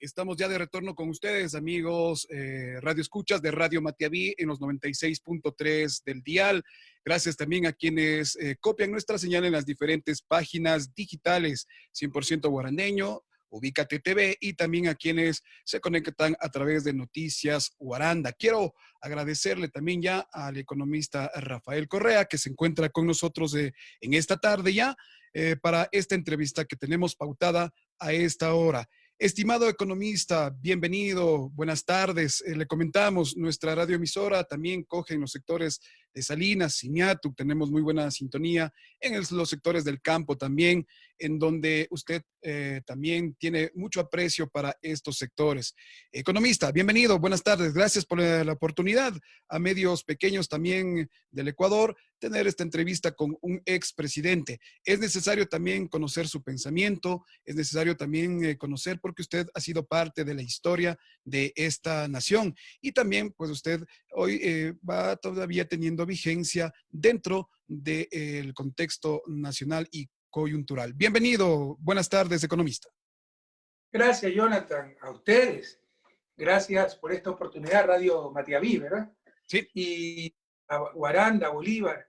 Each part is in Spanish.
Estamos ya de retorno con ustedes, amigos Radio Escuchas de Radio Matiaví en los 96.3 del dial. Gracias también a quienes copian nuestra señal en las diferentes páginas digitales, 100% guaraneño, Ubícate TV, y también a quienes se conectan a través de Noticias Guaranda. Quiero agradecerle también ya al economista Rafael Correa, que se encuentra con nosotros en esta tarde ya, para esta entrevista que tenemos pautada a esta hora. Estimado economista, bienvenido, buenas tardes. Le comentamos, nuestra radioemisora también coge en los sectores de Salinas, Simiatu, tenemos muy buena sintonía en los sectores del campo también, en donde usted también tiene mucho aprecio para estos sectores. Economista, bienvenido, buenas tardes, gracias por la oportunidad a medios pequeños también del Ecuador tener esta entrevista con un expresidente. Es necesario también conocer su pensamiento, es necesario también conocer porque usted ha sido parte de la historia de esta nación y también pues usted hoy va todavía teniendo vigencia dentro del contexto nacional y coyuntural. Bienvenido, buenas tardes, economista. Gracias, Jonathan, a ustedes. Gracias por esta oportunidad, Radio Matiaví, ¿verdad? Sí. Y a Guaranda, Bolívar,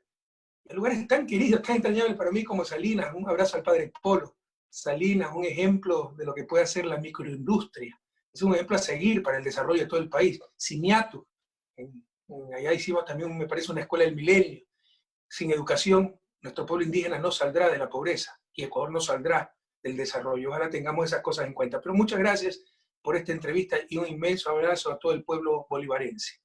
lugares tan queridos, tan entrañables para mí como Salinas. Un abrazo al padre Polo. Salinas, un ejemplo de lo que puede hacer la microindustria. Es un ejemplo a seguir para el desarrollo de todo el país. Simiatu, allá hicimos también, me parece, una escuela del milenio. Sin educación, nuestro pueblo indígena no saldrá de la pobreza y Ecuador no saldrá del desarrollo. Ojalá tengamos esas cosas en cuenta. Pero muchas gracias por esta entrevista y un inmenso abrazo a todo el pueblo bolivarense.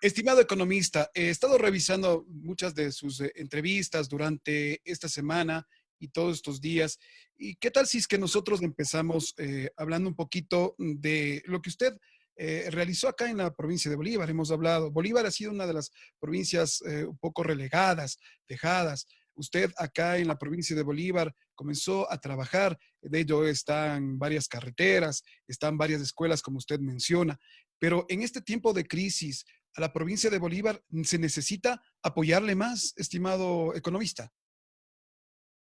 Estimado economista, he estado revisando muchas de sus entrevistas durante esta semana y todos estos días. ¿Y qué tal si es que nosotros empezamos hablando un poquito de lo que usted realizó acá en la provincia de Bolívar? Hemos hablado, Bolívar ha sido una de las provincias un poco relegadas, dejadas. Usted acá en la provincia de Bolívar comenzó a trabajar, de ello están varias carreteras, están varias escuelas, como usted menciona, pero en este tiempo de crisis, a la provincia de Bolívar se necesita apoyarle más, estimado economista.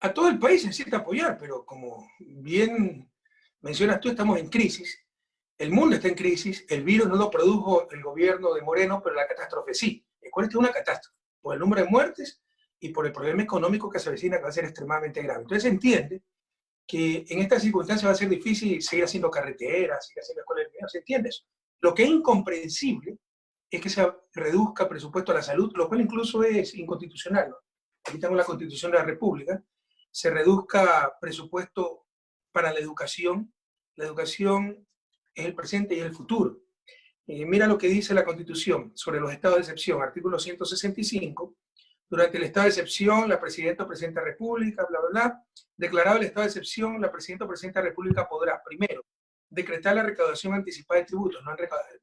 A todo el país se necesita apoyar, pero como bien mencionas tú, estamos en crisis. El mundo está en crisis, el virus no lo produjo el gobierno de Moreno, pero la catástrofe sí. Ecuador está en una catástrofe, por el número de muertes y por el problema económico que se avecina, que va a ser extremadamente grave. Entonces se entiende que en estas circunstancias va a ser difícil seguir haciendo carreteras, seguir haciendo escuelas de niños, se entiende eso. Lo que es incomprensible es que se reduzca presupuesto a la salud, lo cual incluso es inconstitucional, ¿no? Aquí tengo la Constitución de la República, se reduzca presupuesto para la educación. La educación es el presente y es el futuro. Mira lo que dice la Constitución sobre los estados de excepción, artículo 165. Durante el estado de excepción, la presidenta o presidenta de la República, bla, bla, bla, declarado el estado de excepción, la presidenta o presidenta de la República podrá, primero, decretar la recaudación anticipada de tributos.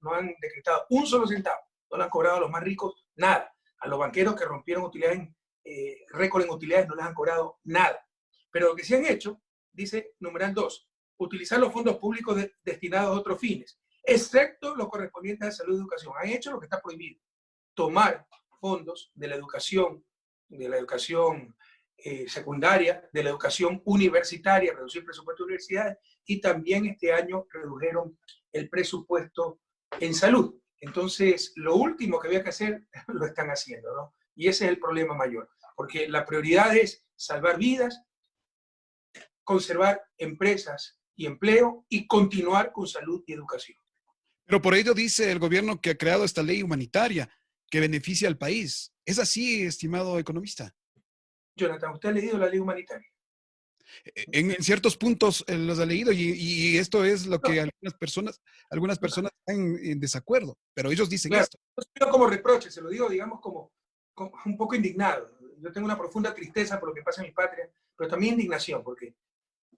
No han decretado un solo centavo, no le han cobrado a los más ricos nada. A los banqueros que rompieron utilidades, récord en utilidades, no les han cobrado nada. Pero lo que sí han hecho, dice numeral 2, utilizar los fondos públicos destinados a otros fines, excepto los correspondientes a salud y educación. Han hecho lo que está prohibido, tomar fondos de la educación secundaria, de la educación universitaria, reducir el presupuesto de universidades, y también este año redujeron el presupuesto en salud. Entonces, lo último que había que hacer, lo están haciendo, ¿no? Y ese es el problema mayor, porque la prioridad es salvar vidas, conservar empresas y empleo y continuar con salud y educación. Pero por ello dice el gobierno que ha creado esta ley humanitaria que beneficia al país. ¿Es así, estimado economista? Jonathan, ¿usted ha leído la ley humanitaria? En ciertos puntos los ha leído y esto es lo que algunas personas están en desacuerdo, pero ellos dicen claro, esto. No se lo digo como reproche, se lo digo, digamos, como un poco indignado. Yo tengo una profunda tristeza por lo que pasa en mi patria, pero también indignación, porque,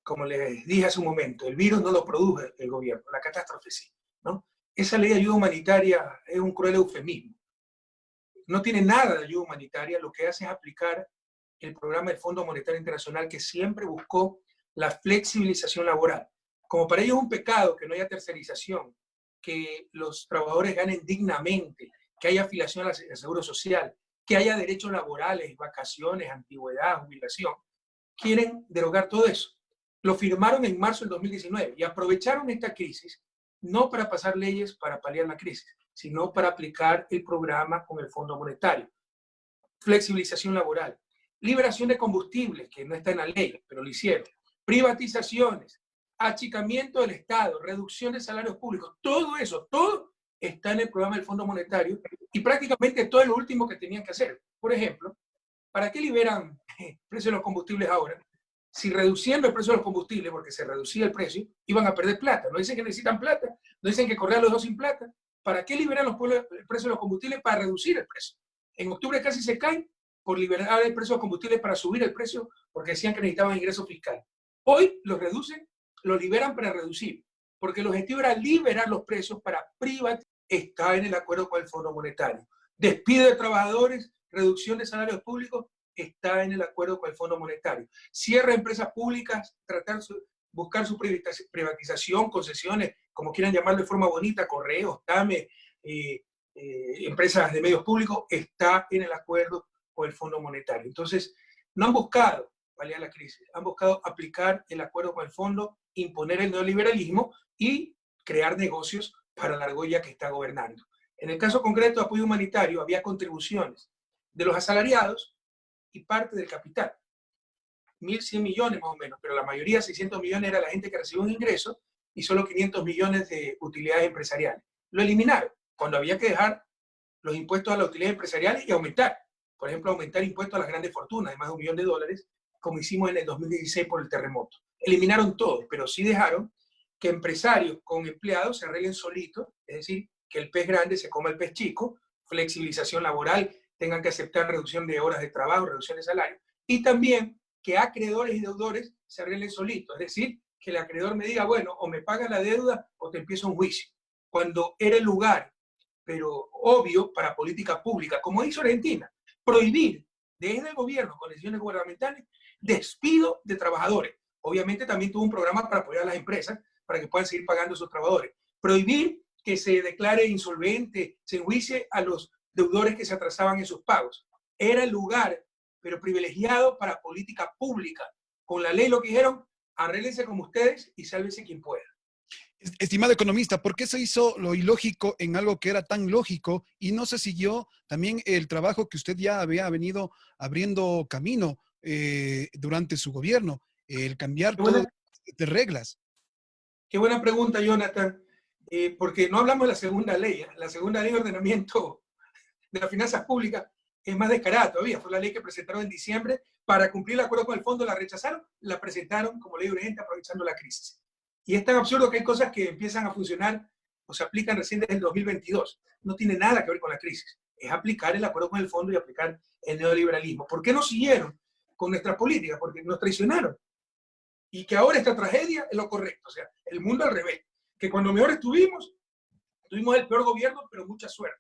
como les dije hace un momento, el virus no lo produjo el gobierno, la catástrofe sí, ¿no? Esa ley de ayuda humanitaria es un cruel eufemismo. No tiene nada de ayuda humanitaria, lo que hace es aplicar el programa del Fondo Monetario Internacional, que siempre buscó la flexibilización laboral. Como para ellos es un pecado que no haya tercerización, que los trabajadores ganen dignamente, que haya afiliación al seguro social, que haya derechos laborales, vacaciones, antigüedad, jubilación, quieren derogar todo eso. lo firmaron en marzo del 2019 y aprovecharon esta crisis no para pasar leyes para paliar la crisis, sino para aplicar el programa con el Fondo Monetario. Flexibilización laboral, liberación de combustibles, que no está en la ley, pero lo hicieron, privatizaciones, achicamiento del Estado, reducción de salarios públicos, todo eso, todo está en el programa del Fondo Monetario y prácticamente todo es lo último que tenían que hacer. Por ejemplo, ¿para qué liberan el precio de los combustibles ahora? Si reduciendo el precio de los combustibles, porque se reducía el precio, iban a perder plata. No dicen que necesitan plata, no dicen que correr a los dos sin plata. ¿Para qué liberan el precio de los combustibles? Para reducir el precio. En octubre casi se caen por liberar el precio de los combustibles para subir el precio, porque decían que necesitaban ingresos fiscales. Hoy los reducen, los liberan para reducir, porque el objetivo era liberar los precios para privatizar. Está en el acuerdo con el Fondo Monetario. Despido de trabajadores, reducción de salarios públicos, está en el acuerdo con el Fondo Monetario. Cierre empresas públicas, buscar su privatización, concesiones, como quieran llamarlo de forma bonita, correos, TAME, empresas de medios públicos, está en el acuerdo con el Fondo Monetario. Entonces, no han buscado paliar la crisis, han buscado aplicar el acuerdo con el fondo, imponer el neoliberalismo y crear negocios para la argolla que está gobernando. En el caso concreto de apoyo humanitario, había contribuciones de los asalariados y parte del capital. 1.100 millones más o menos, pero la mayoría, 600 millones, era la gente que recibió un ingreso y solo 500 millones de utilidades empresariales. Lo eliminaron cuando había que dejar los impuestos a las utilidades empresariales y aumentar. Por ejemplo, aumentar impuestos a las grandes fortunas de más de $1 millón, como hicimos en el 2016 por el terremoto. Eliminaron todo, pero sí dejaron que empresarios con empleados se arreglen solitos, es decir, que el pez grande se coma el pez chico, flexibilización laboral, tengan que aceptar reducción de horas de trabajo, reducción de salario, y también que acreedores y deudores se arreglen solitos, es decir, que el acreedor me diga, bueno, o me paga la deuda o te empiezo un juicio, cuando era el lugar, pero obvio, para política pública, como hizo Argentina, prohibir desde el gobierno, con decisiones gubernamentales, despido de trabajadores. Obviamente también tuvo un programa para apoyar a las empresas, para que puedan seguir pagando a sus trabajadores. Prohibir que se declare insolvente, se enjuicie a los deudores que se atrasaban en sus pagos. Era el lugar, pero privilegiado para política pública. Con la ley lo que dijeron, arréglense como ustedes y sálvese quien pueda. Estimado economista, ¿por qué se hizo lo ilógico en algo que era tan lógico y no se siguió también el trabajo que usted ya había venido abriendo camino durante su gobierno, el cambiar todo de reglas? Qué buena pregunta, Jonathan, porque no hablamos de la segunda ley. La segunda ley de ordenamiento de las finanzas públicas es más descarada todavía. Fue la ley que presentaron en diciembre para cumplir el acuerdo con el fondo, la rechazaron, la presentaron como ley urgente aprovechando la crisis. Y es tan absurdo que hay cosas que empiezan a funcionar o se aplican recién desde el 2022. No tiene nada que ver con la crisis. Es aplicar el acuerdo con el fondo y aplicar el neoliberalismo. ¿Por qué no siguieron con nuestra política? Porque nos traicionaron. Y que ahora esta tragedia es lo correcto. O sea, el mundo al revés. Que cuando mejor estuvimos, tuvimos el peor gobierno, pero mucha suerte.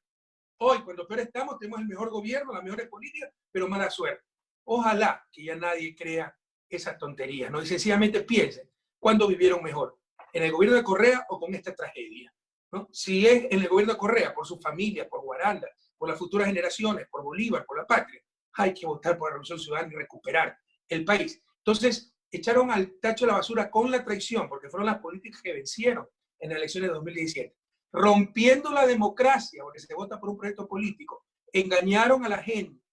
Hoy, cuando peor estamos, tenemos el mejor gobierno, las mejores políticas, pero mala suerte. Ojalá que ya nadie crea esas tonterías, ¿no? Y sencillamente piensen, ¿cuándo vivieron mejor? ¿En el gobierno de Correa o con esta tragedia? ¿No? Si es en el gobierno de Correa, por su familia, por Guaranda, por las futuras generaciones, por Bolívar, por la patria, hay que votar por la Revolución Ciudadana y recuperar el país. Entonces, echaron al tacho de la basura con la traición, porque fueron las políticas que vencieron en las elecciones de 2017. Rompiendo la democracia, porque se vota por un proyecto político, engañaron a la gente,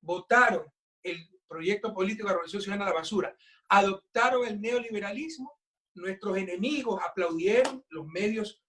votaron el proyecto político de la Revolución Ciudadana a la basura, adoptaron el neoliberalismo, nuestros enemigos aplaudieron, los medios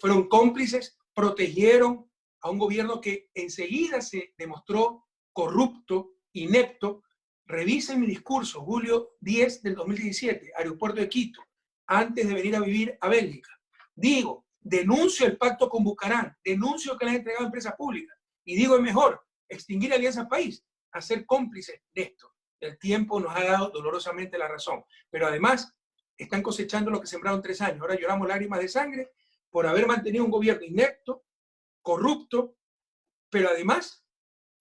fueron cómplices, protegieron a un gobierno que enseguida se demostró corrupto, inepto. Revisen mi discurso, julio 10 del 2017, aeropuerto de Quito, antes de venir a vivir a Bélgica. Digo, denuncio el pacto con Bucarán, denuncio que le han entregado a empresas públicas, y digo, es mejor extinguir Alianza País, a ser cómplices de esto. El tiempo nos ha dado dolorosamente la razón, pero además están cosechando lo que sembraron 3 años. Ahora lloramos lágrimas de sangre por haber mantenido un gobierno inepto, corrupto, pero además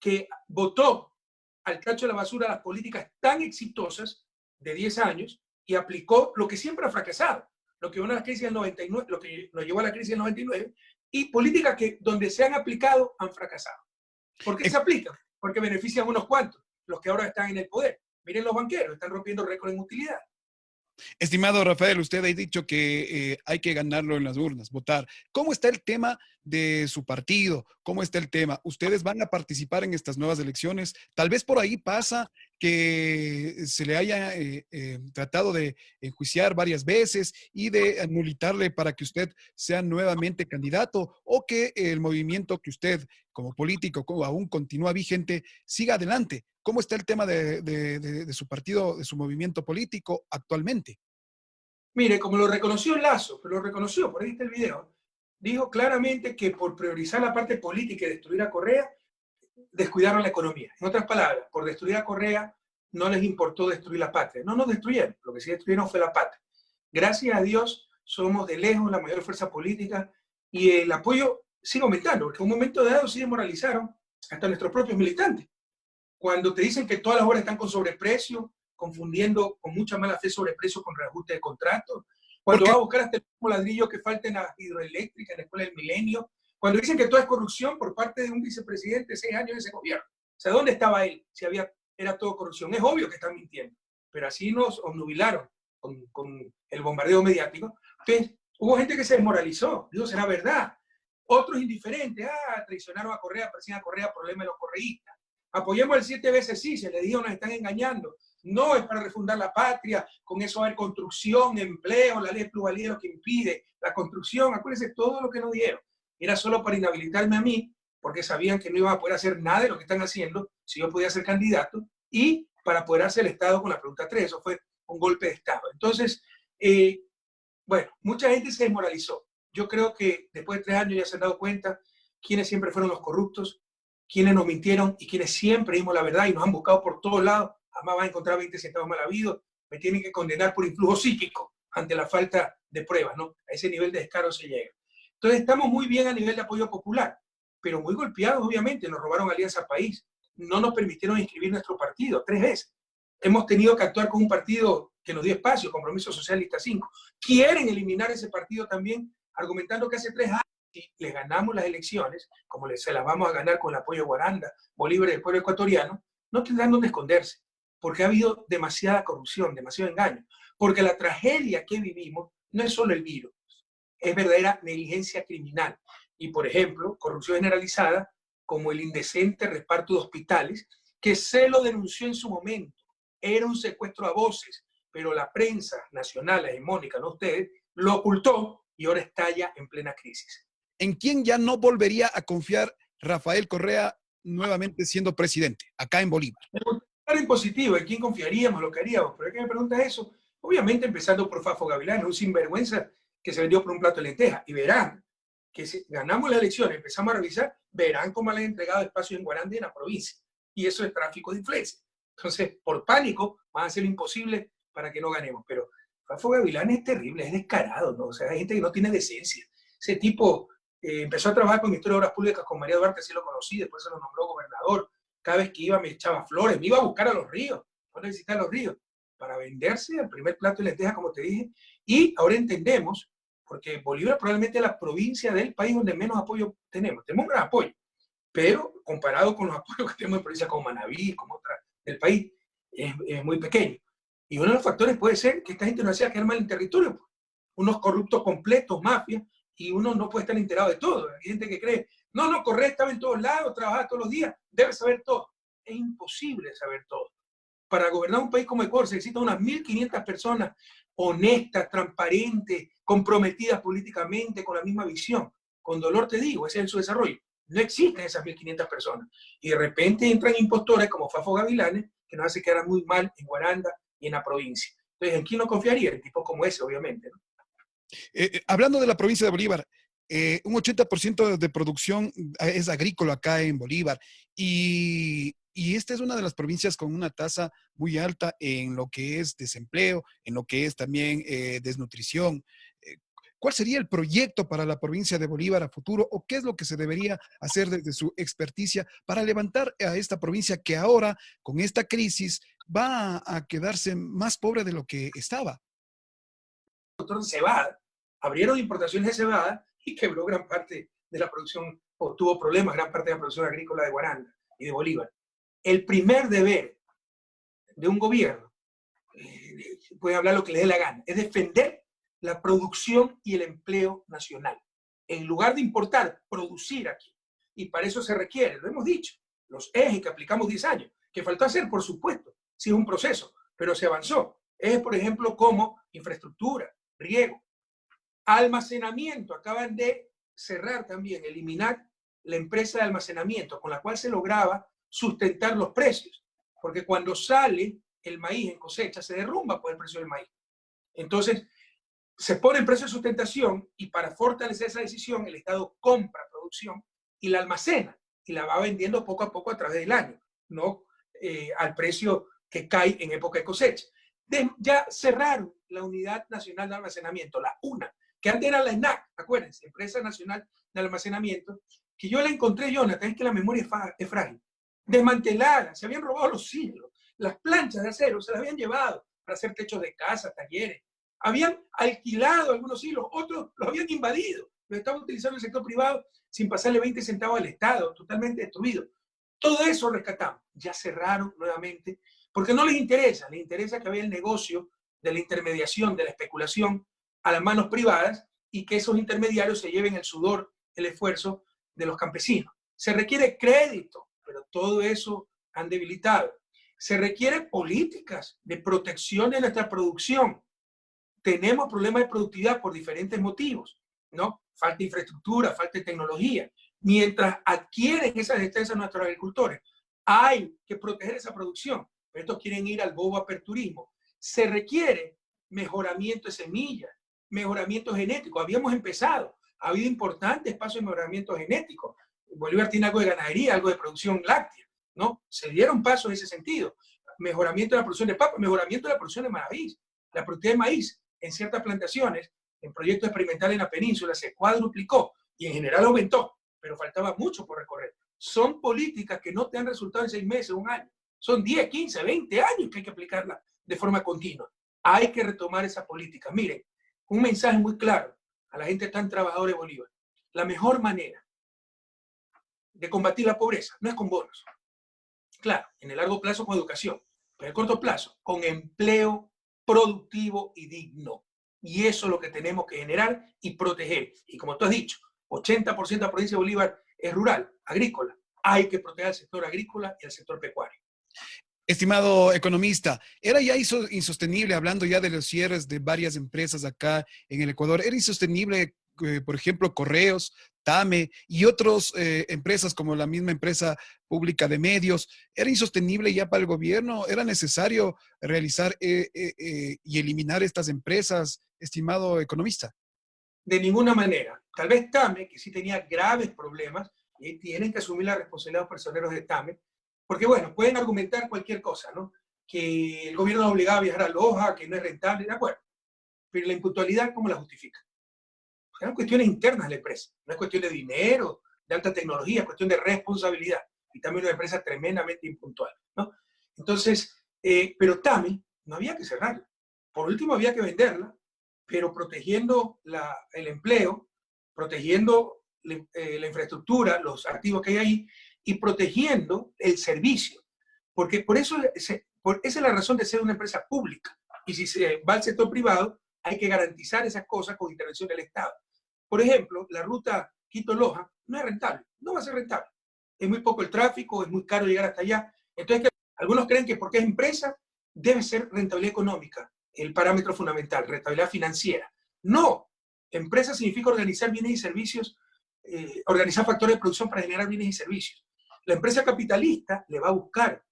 que votó al tacho de la basura las políticas tan exitosas de 10 años y aplicó lo que siempre ha fracasado, lo que, una crisis del 99, lo que nos llevó a la crisis del 99, y políticas que donde se han aplicado han fracasado. ¿Por qué se aplican? Porque benefician a unos cuantos, los que ahora están en el poder. Miren los banqueros, están rompiendo récord en utilidad. Estimado Rafael, usted ha dicho que hay que ganarlo en las urnas, votar. ¿Cómo está el tema de su partido? ¿Cómo está el tema? ¿Ustedes van a participar en estas nuevas elecciones? Tal vez por ahí pasa que se le haya tratado de enjuiciar varias veces y de anulitarle para que usted sea nuevamente candidato, o que el movimiento que usted como político como aún continúa vigente siga adelante. ¿Cómo está el tema de su partido, de su movimiento político actualmente? Mire, como lo reconoció Lazo, pero lo reconoció, por ahí está el video, dijo claramente que por priorizar la parte política y destruir a Correa, descuidaron la economía. En otras palabras, por destruir a Correa no les importó destruir la patria. No nos destruyeron, lo que sí destruyeron fue la patria. Gracias a Dios somos de lejos la mayor fuerza política y el apoyo sigue aumentando, porque en un momento dado sí desmoralizaron hasta nuestros propios militantes. Cuando te dicen que todas las obras están con sobreprecio, confundiendo con mucha mala fe sobreprecio con reajuste de contratos, cuando Porque va a buscar hasta el mismo ladrillo que falta en la hidroeléctrica, en la escuela del milenio, cuando dicen que todo es corrupción por parte de un vicepresidente de 6 años de ese gobierno. O sea, ¿dónde estaba él si era todo corrupción? Es obvio que están mintiendo, pero así nos obnubilaron con el bombardeo mediático. Pues, hubo gente que se desmoralizó, digo, será verdad. Otros indiferentes, traicionaron a Correa, persiguen a Correa, problema de los correístas. Apoyemos el 7 veces sí, se les dijo, nos están engañando. No es para refundar la patria, con eso va a haber construcción, empleo, la ley de pluralidad lo que impide la construcción. Acuérdense todo lo que nos dieron. Era solo para inhabilitarme a mí, porque sabían que no iban a poder hacer nada de lo que están haciendo si yo podía ser candidato, y para apoderarse del Estado con la pregunta 3. Eso fue un golpe de Estado. Entonces, bueno, mucha gente se desmoralizó. Yo creo que después de 3 años ya se han dado cuenta quiénes siempre fueron los corruptos, quiénes nos mintieron y quienes siempre dimos la verdad y nos han buscado por todos lados. Jamás van a encontrar 20 centavos mal habidos. Me tienen que condenar por influjo psíquico ante la falta de pruebas, ¿no? A ese nivel de descaro se llega. Entonces estamos muy bien a nivel de apoyo popular, pero muy golpeados, obviamente. Nos robaron Alianza País, no nos permitieron inscribir nuestro partido 3 veces. Hemos tenido que actuar con un partido que nos dio espacio, Compromiso Socialista 5. Quieren eliminar ese partido también, argumentando que hace 3 años, si les ganamos las elecciones, como se las vamos a ganar con el apoyo de Guaranda, Bolívar y el pueblo ecuatoriano, no tendrán dónde esconderse, porque ha habido demasiada corrupción, demasiado engaño, porque la tragedia que vivimos no es solo el virus, es verdadera negligencia criminal. Y, por ejemplo, corrupción generalizada, como el indecente reparto de hospitales, que se lo denunció en su momento. Era un secuestro a voces, pero la prensa nacional, la hegemónica, no ustedes, lo ocultó y ahora estalla en plena crisis. ¿en quién ya no volvería a confiar Rafael Correa nuevamente siendo presidente acá en Bolívar? En positivo, ¿en quién confiaríamos, lo que haríamos? Pero es que me pregunta eso. Obviamente empezando por Fafo Gavilán, un sinvergüenza que se vendió por un plato de lentejas. Y verán que si ganamos la elección, empezamos a revisar, verán cómo le han entregado espacios en Guaranda y en la provincia. Y eso es tráfico de influencia. Entonces, por pánico, van a hacer lo imposible para que no ganemos. Pero Fafo Gavilán es terrible, es descarado, ¿no? O sea, hay gente que no tiene decencia. Ese tipo empezó a trabajar con Ministerio de Obras Públicas con María Duarte, así lo conocí, después se lo nombró gobernador. Cada vez que iba me echaba flores, me iba a buscar a los ríos, a visitar los ríos, para venderse al primer plato de lentejas, como te dije. Y ahora entendemos, porque Bolívar probablemente es la provincia del país donde menos apoyo tenemos. Tenemos un gran apoyo, pero comparado con los apoyos que tenemos en provincias como Manabí, como otras del país, es muy pequeño. Y uno de los factores puede ser que esta gente no hacía quedar mal en el territorio. Pues. Unos corruptos completos, mafias, y uno no puede estar enterado de todo. Hay gente que cree, no, Correa estaba en todos lados, trabajaba todos los días, debe saber todo. Es imposible saber todo. Para gobernar un país como Ecuador se necesitan unas 1.500 personas honestas, transparentes, comprometidas políticamente, con la misma visión. Con dolor te digo, ese es su desarrollo. No existen esas 1.500 personas. Y de repente entran impostores como Fafo Gavilanes, que nos hace quedar muy mal en Guaranda y en la provincia. Entonces, ¿en quién no confiaría? En tipos como ese, obviamente, ¿no? Hablando de la provincia de Bolívar, un 80% de producción es agrícola acá en Bolívar y esta es una de las provincias con una tasa muy alta en lo que es desempleo, en lo que es también desnutrición. Eh, ¿Cuál sería el proyecto para la provincia de Bolívar a futuro o qué es lo que se debería hacer desde su experticia para levantar a esta provincia que ahora, con esta crisis, va a quedarse más pobre de lo que estaba? Cebada, abrieron importaciones de cebada y quebró gran parte de la producción, o tuvo problemas gran parte de la producción agrícola de Guaranda y de Bolívar. El primer deber de un gobierno, pueden hablar lo que les dé la gana, es defender la producción y el empleo nacional. En lugar de importar, producir aquí. Y para eso se requiere, lo hemos dicho, los ejes que aplicamos 10 años, que faltó hacer, por supuesto, sí es un proceso, pero se avanzó. Ejes, por ejemplo, como infraestructura, riego, almacenamiento. Acaban de cerrar también, eliminar la empresa de almacenamiento con la cual se lograba sustentar los precios, porque cuando sale el maíz en cosecha se derrumba por el precio del maíz. Entonces, se pone en precio de sustentación y para fortalecer esa decisión el Estado compra producción y la almacena y la va vendiendo poco a poco a través del año, no al precio que cae en época de cosecha. Ya cerraron la Unidad Nacional de Almacenamiento, la UNA, que antes era la ENAC, acuérdense, Empresa Nacional de Almacenamiento, que yo la encontré, Jonathan, es que la memoria es frágil, desmantelada, se habían robado los hilos, las planchas de acero se las habían llevado para hacer techos de casa, talleres, habían alquilado algunos hilos, otros los habían invadido, los estaban utilizando el sector privado sin pasarle 20 centavos al Estado, totalmente destruido. Todo eso rescatamos, ya cerraron nuevamente, porque no les interesa que había el negocio de la intermediación, de la especulación a las manos privadas y que esos intermediarios se lleven el sudor, el esfuerzo de los campesinos. Se requiere crédito, pero todo eso han debilitado. Se requiere políticas de protección de nuestra producción. Tenemos problemas de productividad por diferentes motivos, ¿no? Falta de infraestructura, falta de tecnología. Mientras adquieren esas destrezas nuestros agricultores, hay que proteger esa producción. Pero estos quieren ir al bobo aperturismo. Se requiere mejoramiento de semillas, mejoramiento genético. Habíamos empezado, ha habido importantes pasos de mejoramiento genético. Bolívar tiene algo de ganadería, algo de producción láctea, ¿no? Se dieron pasos en ese sentido. Mejoramiento de la producción de papa, mejoramiento de la producción de maíz. La productividad de maíz en ciertas plantaciones, en proyectos experimentales en la península, se cuadruplicó y en general aumentó, pero faltaba mucho por recorrer. Son políticas que no te han resultado en 6 meses, un año. Son 10, 15, 20 años que hay que aplicarlas de forma continua. Hay que retomar esa política. Miren, un mensaje muy claro a la gente tan trabajadora de Bolívar. La mejor manera de combatir la pobreza no es con bonos. Claro, en el largo plazo con educación, pero en el corto plazo con empleo productivo y digno. Y eso es lo que tenemos que generar y proteger. Y como tú has dicho, 80% de la provincia de Bolívar es rural, agrícola. Hay que proteger el sector agrícola y el sector pecuario. Estimado economista, era ya insostenible, hablando ya de los cierres de varias empresas acá en el Ecuador, era insostenible, por ejemplo, Correos, TAME y otras empresas como la misma empresa pública de medios, era insostenible ya para el gobierno, era necesario realizar y eliminar estas empresas, estimado economista. De ninguna manera. Tal vez TAME, que sí tenía graves problemas, y tienen que asumir la responsabilidad de los personeros de TAME, porque bueno, pueden argumentar cualquier cosa, ¿no? Que el gobierno ha obligado a viajar a Loja, que no es rentable, de acuerdo. Pero la impuntualidad, ¿cómo la justifica? Eran cuestiones internas de la empresa, no es cuestión de dinero, de alta tecnología, es cuestión de responsabilidad. Y también una empresa tremendamente impuntual, ¿no? Entonces, pero TAME no había que cerrarla. Por último, había que venderla, pero protegiendo el empleo, protegiendo la infraestructura, los activos que hay ahí, y protegiendo el servicio. Porque por eso, esa es la razón de ser una empresa pública. Y si se va al sector privado, hay que garantizar esas cosas con intervención del Estado. Por ejemplo, la ruta Quito-Loja no es rentable, no va a ser rentable. Es muy poco el tráfico, es muy caro llegar hasta allá. Entonces, algunos creen que porque es empresa, debe ser rentabilidad económica, el parámetro fundamental, rentabilidad financiera. No, empresa significa organizar bienes y servicios, organizar factores de producción para generar bienes y servicios. La empresa capitalista le va a buscar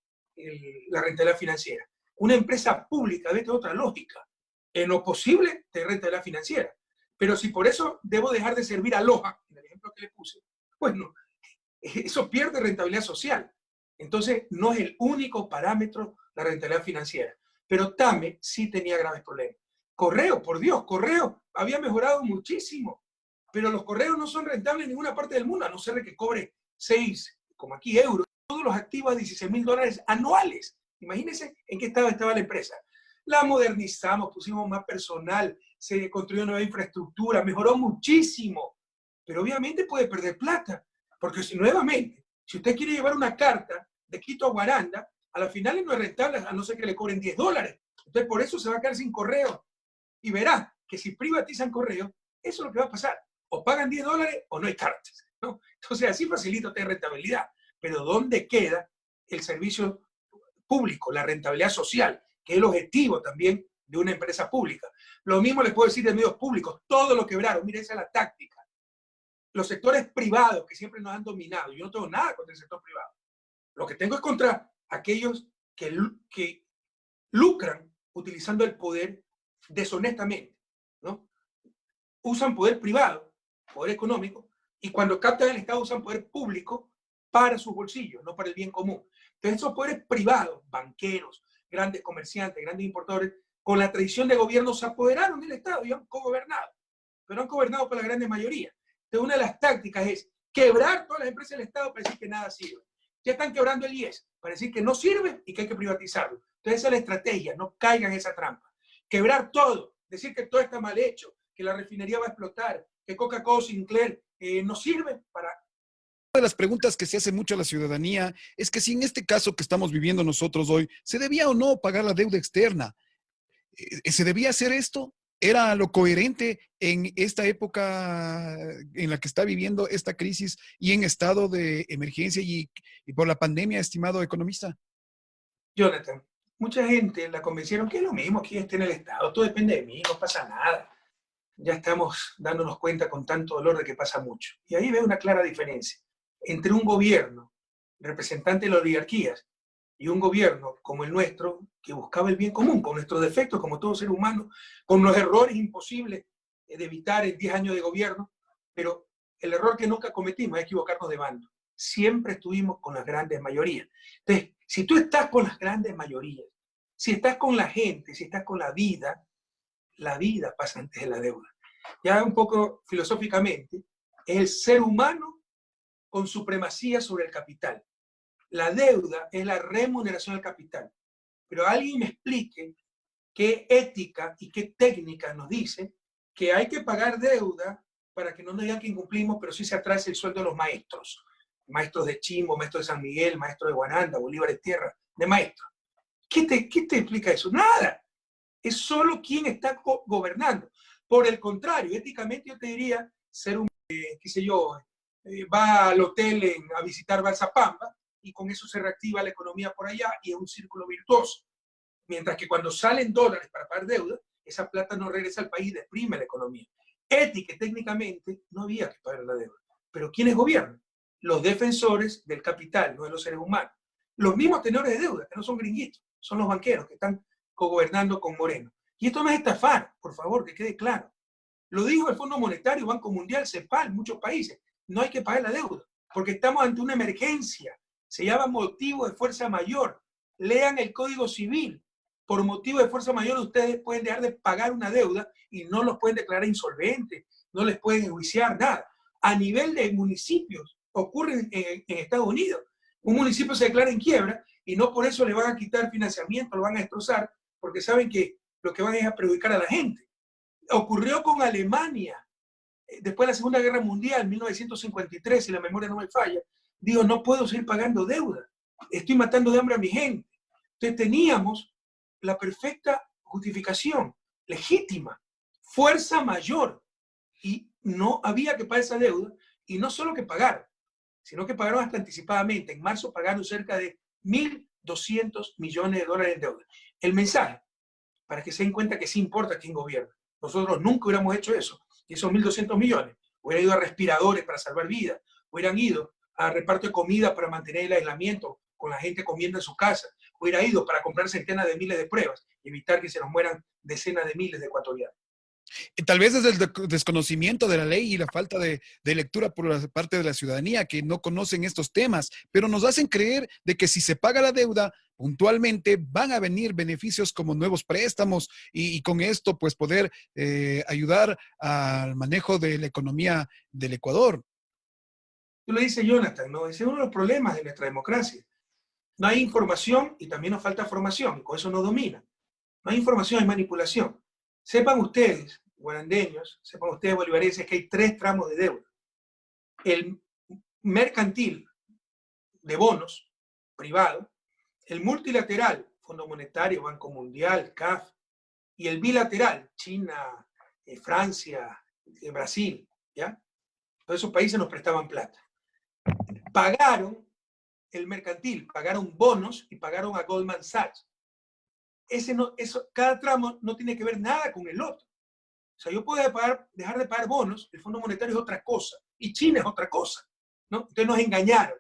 la rentabilidad financiera. Una empresa pública debe tener otra lógica. En lo posible, tener rentabilidad financiera. Pero si por eso debo dejar de servir a Loja, en el ejemplo que le puse, bueno, eso pierde rentabilidad social. Entonces, no es el único parámetro la rentabilidad financiera. Pero TAME sí tenía graves problemas. Correo, por Dios, Correo había mejorado muchísimo, pero los correos no son rentables en ninguna parte del mundo, a no ser de que cobre 6, como aquí, euros. Todos los activos a $16,000 anuales. Imagínense en qué estado estaba la empresa. La modernizamos, pusimos más personal, se construyó nueva infraestructura, mejoró muchísimo, pero obviamente puede perder plata, porque si nuevamente, si usted quiere llevar una carta de Quito a Guaranda, a las finales no es rentable, a no ser que le cobren $10, Entonces, por eso se va a quedar sin correo. Y verá que si privatizan correo, eso es lo que va a pasar. O pagan $10 o no hay cartas, ¿no? Entonces, así facilita usted rentabilidad. Pero ¿dónde queda el servicio público, la rentabilidad social, que es el objetivo también de una empresa pública? Lo mismo les puedo decir de medios públicos, todo lo quebraron. Mire, esa es la táctica. Los sectores privados que siempre nos han dominado, yo no tengo nada contra el sector privado. Lo que tengo es contra aquellos que lucran utilizando el poder deshonestamente, ¿no? Usan poder privado, poder económico, y cuando captan el Estado usan poder público para sus bolsillos, no para el bien común. Entonces esos poderes privados, banqueros, grandes comerciantes, grandes importadores, con la tradición de gobierno se apoderaron del Estado y han cogobernado, pero han gobernado por la gran mayoría. Entonces una de las tácticas es quebrar todas las empresas del Estado para decir que nada sirve. Ya están quebrando el IES para decir que no sirve y que hay que privatizarlo. Entonces esa es la estrategia, no caigan en esa trampa. Quebrar todo, decir que todo está mal hecho, que la refinería va a explotar, que Coca-Cola, Sinclair no sirve para... Una de las preguntas que se hace mucho a la ciudadanía es que si en este caso que estamos viviendo nosotros hoy, ¿se debía o no pagar la deuda externa? ¿Se debía hacer esto? ¿Era lo coherente en esta época en la que está viviendo esta crisis y en estado de emergencia y por la pandemia, estimado economista? Jonathan, mucha gente la convencieron que es lo mismo, que esté en el Estado, todo depende de mí, no pasa nada. Ya estamos dándonos cuenta con tanto dolor de que pasa mucho. Y ahí veo una clara diferencia entre un gobierno representante de las oligarquías y un gobierno como el nuestro, que buscaba el bien común, con nuestros defectos, como todo ser humano, con los errores imposibles de evitar en 10 años de gobierno, pero el error que nunca cometimos es equivocarnos de bando. Siempre estuvimos con las grandes mayorías. Entonces, si tú estás con las grandes mayorías, si estás con la gente, si estás con la vida pasa antes de la deuda. Ya un poco filosóficamente, es el ser humano con supremacía sobre el capital. La deuda es la remuneración del capital. Pero alguien me explique qué ética y qué técnica nos dice que hay que pagar deuda para que no nos digan que incumplimos, pero sí se atrase el sueldo de los maestros. Maestros de Chimbo, maestros de San Miguel, maestros de Guananda, Bolívar de Tierra, de maestros. ¿Qué te explica eso? Nada. Es solo quien está gobernando. Por el contrario, éticamente yo te diría, ser un, qué sé yo, va al hotel a visitar Balsapamba y con eso se reactiva la economía por allá y es un círculo virtuoso. Mientras que cuando salen dólares para pagar deuda, esa plata no regresa al país y deprime la economía. Ética y técnicamente no había que pagar la deuda. Pero ¿quiénes gobiernan? Los defensores del capital, no de los seres humanos. Los mismos tenedores de deuda, que no son gringuitos, son los banqueros que están cogobernando con Moreno. Y esto no es estafar, por favor, que quede claro. Lo dijo el Fondo Monetario, Banco Mundial, CEPAL, muchos países. No hay que pagar la deuda, porque estamos ante una emergencia. Se llama motivo de fuerza mayor. Lean el Código Civil. Por motivo de fuerza mayor ustedes pueden dejar de pagar una deuda y no los pueden declarar insolventes, no les pueden enjuiciar, nada. A nivel de municipios, ocurre en Estados Unidos. Un municipio se declara en quiebra y no por eso le van a quitar financiamiento, lo van a destrozar, porque saben que lo que van es a perjudicar a la gente. Ocurrió con Alemania, después de la Segunda Guerra Mundial, 1953, si la memoria no me falla, digo, no puedo seguir pagando deuda, estoy matando de hambre a mi gente. Entonces teníamos la perfecta justificación, legítima, fuerza mayor, y no había que pagar esa deuda, y no solo que pagar, sino que pagaron hasta anticipadamente. En marzo pagaron cerca de 1.200 millones de dólares en deuda. El mensaje, para que se den cuenta que sí importa quién gobierna. Nosotros nunca hubiéramos hecho eso. Y esos 1.200 millones hubieran ido a respiradores para salvar vidas, hubieran ido a reparto de comida para mantener el aislamiento con la gente comiendo en su casa, hubiera ido para comprar centenas de miles de pruebas y evitar que se nos mueran decenas de miles de ecuatorianos. Tal vez desde el desconocimiento de la ley y la falta de lectura por la parte de la ciudadanía que no conocen estos temas, pero nos hacen creer de que si se paga la deuda, puntualmente van a venir beneficios como nuevos préstamos y con esto pues poder ayudar al manejo de la economía del Ecuador. Tú lo dices, Jonathan, ¿no? Ese es uno de los problemas de nuestra democracia. No hay información y también nos falta formación, y con eso nos domina. No hay información, hay manipulación. Sepan ustedes, guarandeños, sepan ustedes, bolivarenses, que hay 3 tramos de deuda. El mercantil de bonos privado, el multilateral Fondo Monetario, Banco Mundial, CAF, y el bilateral, China, Francia, Brasil, ¿ya? Todos esos países nos prestaban plata. Pagaron el mercantil, pagaron bonos y pagaron a Goldman Sachs. Cada tramo no tiene que ver nada con el otro. O sea, yo puedo dejar de pagar bonos, el Fondo Monetario es otra cosa, y China es otra cosa, ¿no? Entonces nos engañaron.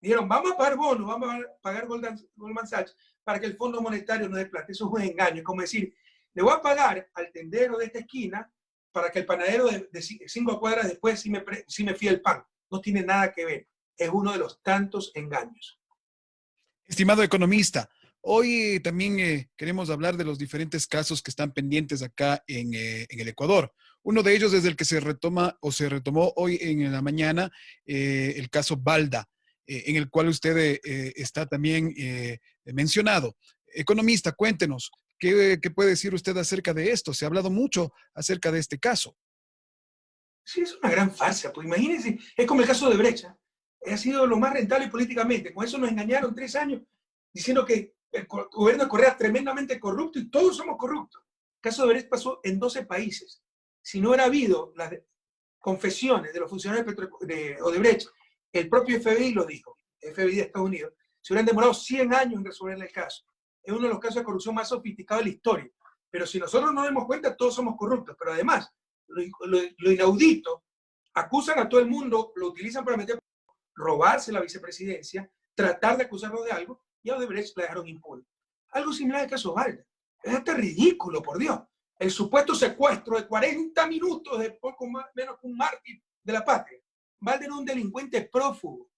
Dijeron, vamos a pagar bonos, vamos a pagar Goldman Sachs para que el Fondo Monetario nos dé plata. Eso es un engaño. Es como decir, le voy a pagar al tendero de esta esquina para que el panadero de 5 cuadras después sí me fíe el pan. No tiene nada que ver. Es uno de los tantos engaños. Estimado economista, hoy también queremos hablar de los diferentes casos que están pendientes acá en el Ecuador. Uno de ellos es el que se retoma o se retomó hoy en la mañana, el caso Balda, en el cual usted está también mencionado. Economista, cuéntenos, ¿qué puede decir usted acerca de esto? Se ha hablado mucho acerca de este caso. Sí, es una gran farsa. Pues imagínense, es como el caso de Brecha. Ha sido lo más rentable políticamente. Con eso nos engañaron 3 años diciendo que el gobierno de Correa es tremendamente corrupto y todos somos corruptos. El caso de Brecht pasó en 12 países. Si no hubiera habido las confesiones de los funcionarios de Odebrecht, el propio FBI lo dijo, el FBI de Estados Unidos, se hubieran demorado 100 años en resolver el caso. Es uno de los casos de corrupción más sofisticados de la historia. Pero si nosotros no nos damos cuenta, todos somos corruptos. Pero además, lo inaudito, acusan a todo el mundo, lo utilizan para robarse la vicepresidencia, tratar de acusarlo de algo, y a Odebrecht la dejaron impune. Algo similar al caso Balda. Es hasta ridículo, por Dios. El supuesto secuestro de 40 minutos de poco menos que un mártir de la patria. Balda era un delincuente prófugo.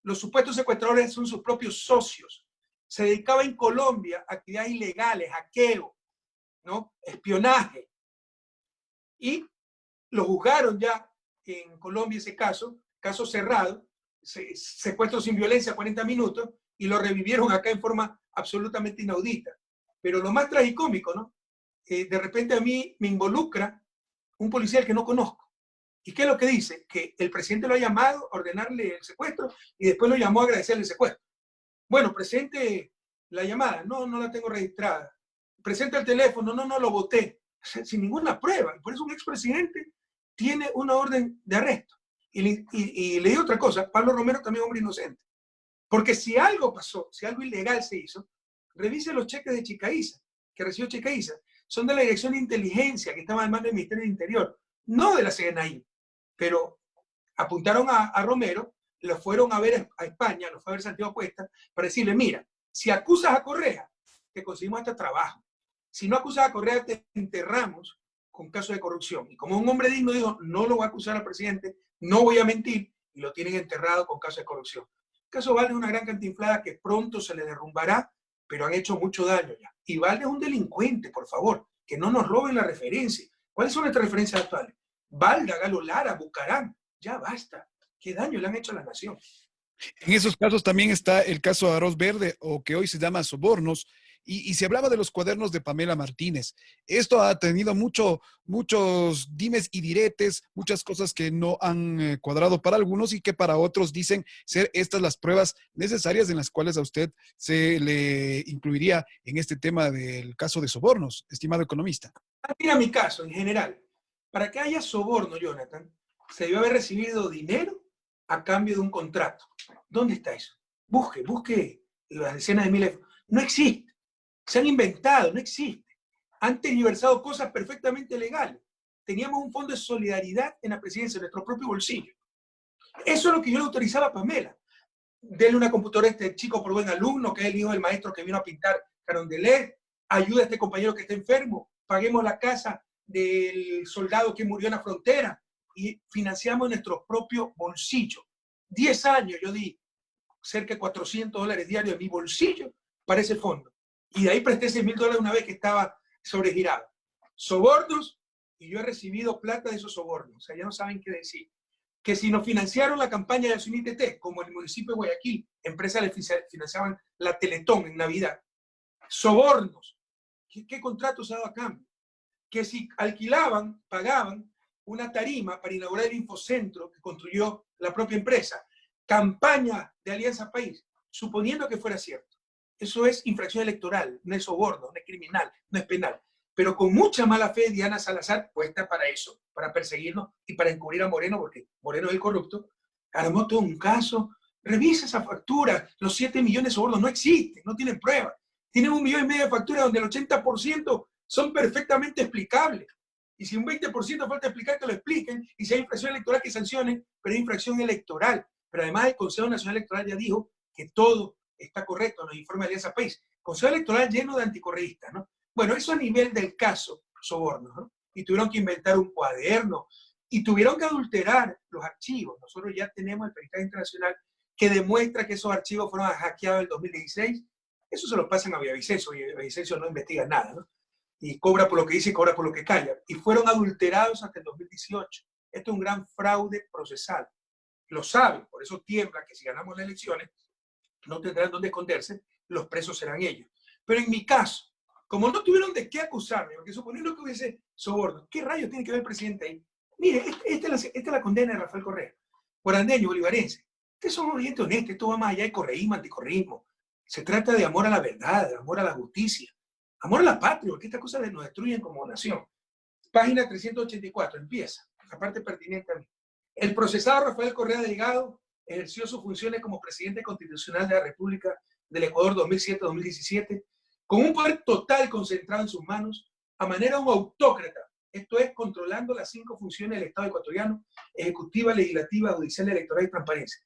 Los supuestos secuestradores son sus propios socios. Se dedicaba en Colombia a actividades ilegales, hackeo, ¿no? Espionaje. Y lo juzgaron ya en Colombia ese caso cerrado, secuestro sin violencia, 40 minutos, y lo revivieron acá en forma absolutamente inaudita. Pero lo más tragicómico, ¿no? De repente a mí me involucra un policía que no conozco. ¿Y qué es lo que dice? Que el presidente lo ha llamado a ordenarle el secuestro y después lo llamó a agradecerle el secuestro. Bueno, presente la llamada. No, no la tengo registrada. Presente el teléfono. No, no, lo voté. Sin ninguna prueba. Por eso un expresidente tiene una orden de arresto. Y le digo otra cosa, Pablo Romero también es hombre inocente. Porque si algo pasó, si algo ilegal se hizo, revise los cheques de Chicaiza, que recibió Chicaiza. Son de la Dirección de Inteligencia, que estaba en manos del Ministerio del Interior, no de la CNI. Pero apuntaron a Romero, lo fueron a ver a España, lo fue a ver Santiago Cuesta, para decirle, mira, si acusas a Correa, te conseguimos hasta trabajo. Si no acusas a Correa, te enterramos con casos de corrupción. Y como un hombre digno dijo, no lo voy a acusar al presidente, no voy a mentir, y lo tienen enterrado con casos de corrupción. El caso Balda es una gran cantinflada que pronto se le derrumbará, pero han hecho mucho daño ya. Y Balda es un delincuente, por favor, que no nos roben la referencia. ¿Cuáles son nuestras referencias actuales? Balda, Galo Lara, Bucaram, ya basta. ¿Qué daño le han hecho a la nación? En esos casos también está el caso de Arroz Verde, o que hoy se llama Sobornos, y se hablaba de los cuadernos de Pamela Martínez. Esto ha tenido muchos dimes y diretes, muchas cosas que no han cuadrado para algunos y que para otros dicen ser estas las pruebas necesarias en las cuales a usted se le incluiría en este tema del caso de sobornos, estimado economista. Mira mi caso en general. Para que haya soborno, Jonathan, se debe haber recibido dinero a cambio de un contrato. ¿Dónde está eso? Busque las decenas de miles. No existe. Se han inventado, no existe. Han tergiversado cosas perfectamente legales. Teníamos un fondo de solidaridad en la presidencia, en nuestro propio bolsillo. Eso es lo que yo le autorizaba a Pamela. Denle una computadora a este chico por buen alumno, que es el hijo del maestro que vino a pintar Carondelet. Ayuda a este compañero que está enfermo. Paguemos la casa del soldado que murió en la frontera. Y financiamos nuestro propio bolsillo. 10 años yo di cerca de $400 diarios de mi bolsillo para ese fondo. Y de ahí presté $6,000 una vez que estaba sobregirado. Sobornos, y yo he recibido plata de esos sobornos. O sea, ya no saben qué decir. Que si nos financiaron la campaña de Sunitete, como el municipio de Guayaquil, empresas le financiaban la Teletón en Navidad. Sobornos. ¿Qué contratos se ha dado a cambio? Que si alquilaban, pagaban una tarima para inaugurar el infocentro que construyó la propia empresa. Campaña de Alianza País, suponiendo que fuera cierto. eso es infracción electoral, no es soborno, no es criminal, no es penal. Pero con mucha mala fe, Diana Salazar, puesta para eso, para perseguirnos y para encubrir a Moreno, porque Moreno es el corrupto, armó todo un caso. Revisa esa factura, los 7 millones de sobornos no existen, no tienen pruebas. Tienen 1,5 millones de facturas donde el 80% son perfectamente explicables. Y si un 20% falta explicar, que lo expliquen. Y si hay infracción electoral, que sancionen, pero hay infracción electoral. Pero además el Consejo Nacional Electoral ya dijo que todo está correcto, nos informa Alianza País. Consejo Electoral lleno de anticorreístas, ¿no? Bueno, eso a nivel del caso sobornos, ¿no? Y tuvieron que inventar un cuaderno y tuvieron que adulterar los archivos. Nosotros ya tenemos el peritaje internacional que demuestra que esos archivos fueron hackeados en el 2016. Eso se lo pasan a Villavicencio, y Villavicencio no investiga nada, ¿no? Y cobra por lo que dice y cobra por lo que calla. Y fueron adulterados hasta el 2018. Esto es un gran fraude procesal. Lo saben, por eso tiembla que si ganamos las elecciones, no tendrán dónde esconderse, los presos serán ellos. Pero en mi caso, como no tuvieron de qué acusarme, porque suponiendo que hubiese soborno, ¿qué rayos tiene que ver el presidente ahí? Mire, esta es la condena de Rafael Correa, guarandeño, bolivarense. Ustedes son gente honesta, esto va más allá de correísmo, anticorreísmo. Se trata de amor a la verdad, de amor a la justicia, amor a la patria, porque estas cosas nos destruyen como nación. Página 384, empieza, la parte pertinente a mí. El procesado Rafael Correa Delgado ejerció sus funciones como presidente constitucional de la República del Ecuador 2007-2017 con un poder total concentrado en sus manos, a manera de un autócrata, esto es, controlando las 5 funciones del Estado ecuatoriano: ejecutiva, legislativa, judicial, electoral y transparencia.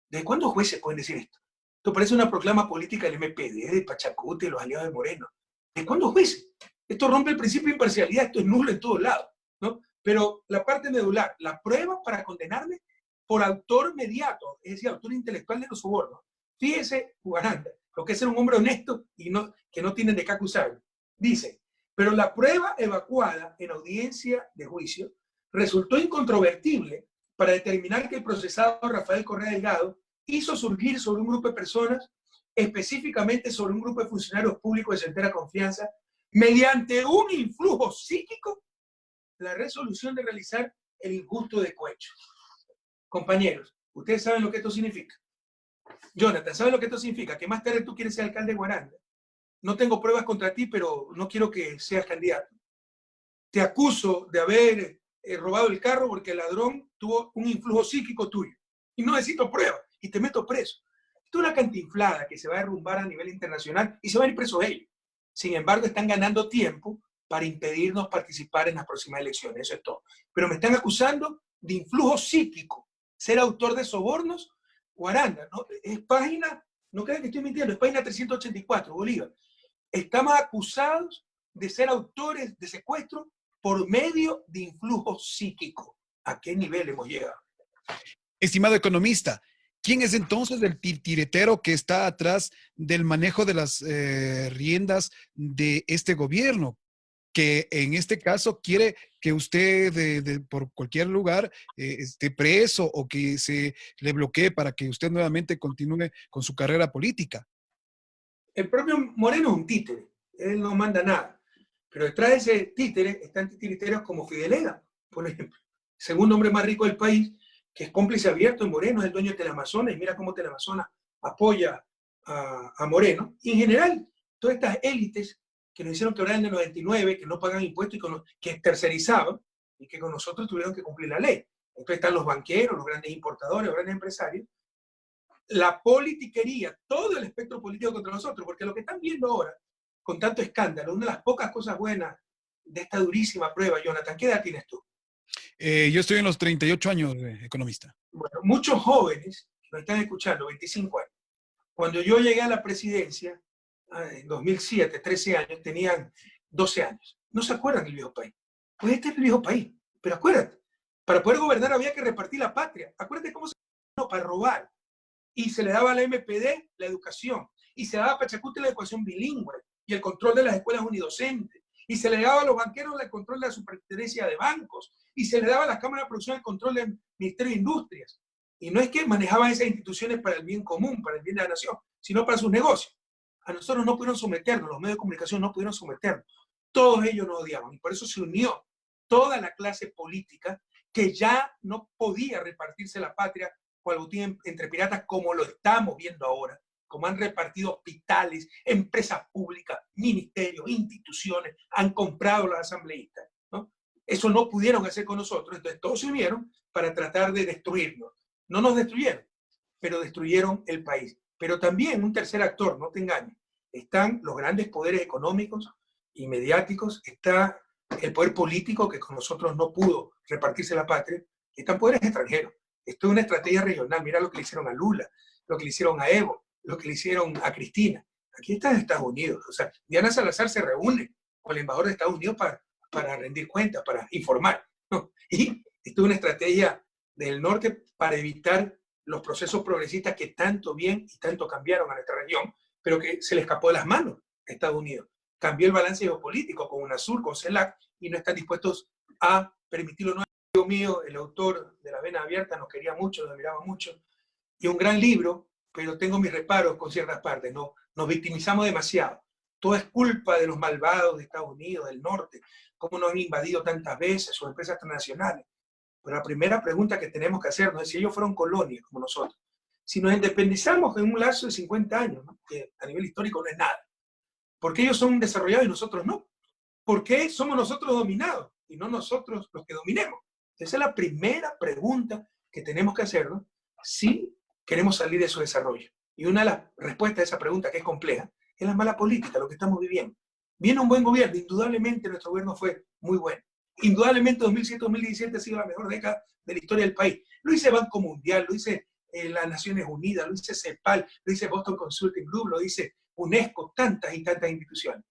¿Desde cuándo jueces pueden decir esto? Esto parece una proclama política del MPD, de Pachacuti, de los aliados de Moreno. ¿Desde cuándo jueces? Esto rompe el principio de imparcialidad, esto es nulo en todos lados, ¿no? Pero la parte medular, la prueba para condenarme por autor mediato, es decir, autor intelectual de los sobornos. Fíjese, Guaranda, lo que es ser un hombre honesto y que no tienen de qué acusarlo. Dice, pero la prueba evacuada en audiencia de juicio resultó incontrovertible para determinar que el procesado Rafael Correa Delgado hizo surgir sobre un grupo de personas, específicamente sobre un grupo de funcionarios públicos de entera confianza, mediante un influjo psíquico, la resolución de realizar el injusto descohecho. Compañeros, ustedes saben lo que esto significa. Jonathan, ¿sabes lo que esto significa? Que más tarde tú quieres ser alcalde de Guaranda. No tengo pruebas contra ti, pero no quiero que seas candidato. Te acuso de haber robado el carro porque el ladrón tuvo un influjo psíquico tuyo. Y no necesito pruebas, y te meto preso. Esto es una cantinflada que se va a derrumbar a nivel internacional y se van a ir presos ellos. Sin embargo, están ganando tiempo para impedirnos participar en las próximas elecciones. Eso es todo. Pero me están acusando de influjo psíquico, ser autor de sobornos. Guaranda, ¿no? Es página, no crean que estoy mintiendo, es página 384, Bolívar. Estamos acusados de ser autores de secuestro por medio de influjo psíquico. ¿A qué nivel hemos llegado? Estimado economista, ¿quién es entonces el titiretero que está atrás del manejo de las riendas de este gobierno? Que en este caso quiere que usted por cualquier lugar esté preso o que se le bloquee para que usted nuevamente continúe con su carrera política. El propio Moreno es un títere, él no manda nada. Pero detrás de ese títere están titiriteros como Fideleda, por ejemplo, segundo hombre más rico del país, que es cómplice abierto en Moreno, es el dueño de Teleamazonas, y mira cómo Teleamazonas apoya a Moreno. Y en general, todas estas élites que nos hicieron quebrar en el 99, que no pagan impuestos y que tercerizaban, y que con nosotros tuvieron que cumplir la ley. Entonces están los banqueros, los grandes importadores, los grandes empresarios. La politiquería, todo el espectro político contra nosotros, porque lo que están viendo ahora, con tanto escándalo, una de las pocas cosas buenas de esta durísima prueba, Jonathan, ¿qué edad tienes tú? Yo estoy en los 38 años, economista. Bueno, muchos jóvenes que nos están escuchando, 25 años, cuando yo llegué a la presidencia, en 2007, 13 años, tenían 12 años. ¿No se acuerdan del viejo país? Pues este es el viejo país. Pero acuérdate, para poder gobernar había que repartir la patria. Acuérdate cómo se hizo para robar. Y se le daba a la MPD la educación. Y se le daba a Pachacuti la educación bilingüe y el control de las escuelas unidocentes. Y se le daba a los banqueros el control de la superintendencia de bancos. Y se le daba a las cámaras de producción el control del Ministerio de Industrias. Y no es que manejaban esas instituciones para el bien común, para el bien de la nación, sino para sus negocios. A nosotros no pudieron someternos, los medios de comunicación no pudieron someternos. Todos ellos nos odiaban y por eso se unió toda la clase política que ya no podía repartirse la patria cual botín entre piratas como lo estamos viendo ahora. como han repartido hospitales, empresas públicas, ministerios, instituciones, han comprado los asambleístas, ¿no? Eso no pudieron hacer con nosotros, entonces todos se unieron para tratar de destruirnos. No nos destruyeron, pero destruyeron el país. Pero también un tercer actor, no te engañes, están los grandes poderes económicos y mediáticos, está el poder político que con nosotros no pudo repartirse la patria, y están poderes extranjeros. Esto es una estrategia regional. Mira lo que le hicieron a Lula, lo que le hicieron a Evo, lo que le hicieron a Cristina. Aquí está en Estados Unidos. O sea, Diana Salazar se reúne con el embajador de Estados Unidos para rendir cuentas, para informar, ¿no? Y esto es una estrategia del norte para evitar los procesos progresistas que tanto bien y tanto cambiaron a nuestra región, pero que se le escapó de las manos a Estados Unidos. Cambió el balance geopolítico con UNASUR, con CELAC, y no están dispuestos a permitirlo. Un amigo mío, el autor de La Vena Abierta, nos quería mucho, nos admiraba mucho, y un gran libro, pero tengo mis reparos con ciertas partes, ¿no? Nos victimizamos demasiado. Todo es culpa de los malvados de Estados Unidos, del norte, cómo nos han invadido tantas veces, sus empresas transnacionales. Pero la primera pregunta que tenemos que hacernos es si ellos fueron colonias como nosotros. Si nos independizamos en un lazo de 50 años, ¿no? Que a nivel histórico no es nada, ¿por qué ellos son desarrollados y nosotros no? ¿Por qué somos nosotros dominados y no nosotros los que dominemos? Esa es la primera pregunta que tenemos que hacernos si queremos salir de su desarrollo. Y una de las respuestas a esa pregunta, que es compleja, es la mala política, lo que estamos viviendo. Viene un buen gobierno, indudablemente nuestro gobierno fue muy bueno. Indudablemente 2007-2017 ha sido la mejor década de la historia del país. Lo hice Banco Mundial, lo hice las Naciones Unidas, lo hice CEPAL, lo hice Boston Consulting Group, lo hice UNESCO, tantas y tantas instituciones.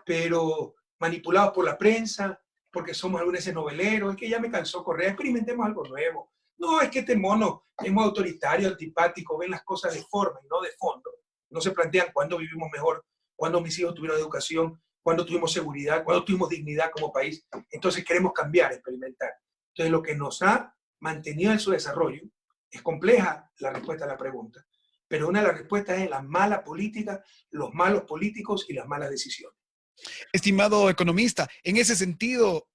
Pero manipulados por la prensa, porque somos algunos noveleros, es que ya me cansó correr, experimentemos algo nuevo. No, es que este mono es muy autoritario, antipático, ven las cosas de forma y no de fondo. No se plantean cuándo vivimos mejor, cuándo mis hijos tuvieron educación, cuándo tuvimos seguridad, cuándo tuvimos dignidad como país. Entonces queremos cambiar, experimentar. Entonces lo que nos ha mantenido en su desarrollo, es compleja la respuesta a la pregunta, pero una de las respuestas es la mala política, los malos políticos y las malas decisiones. Estimado economista, en ese sentido,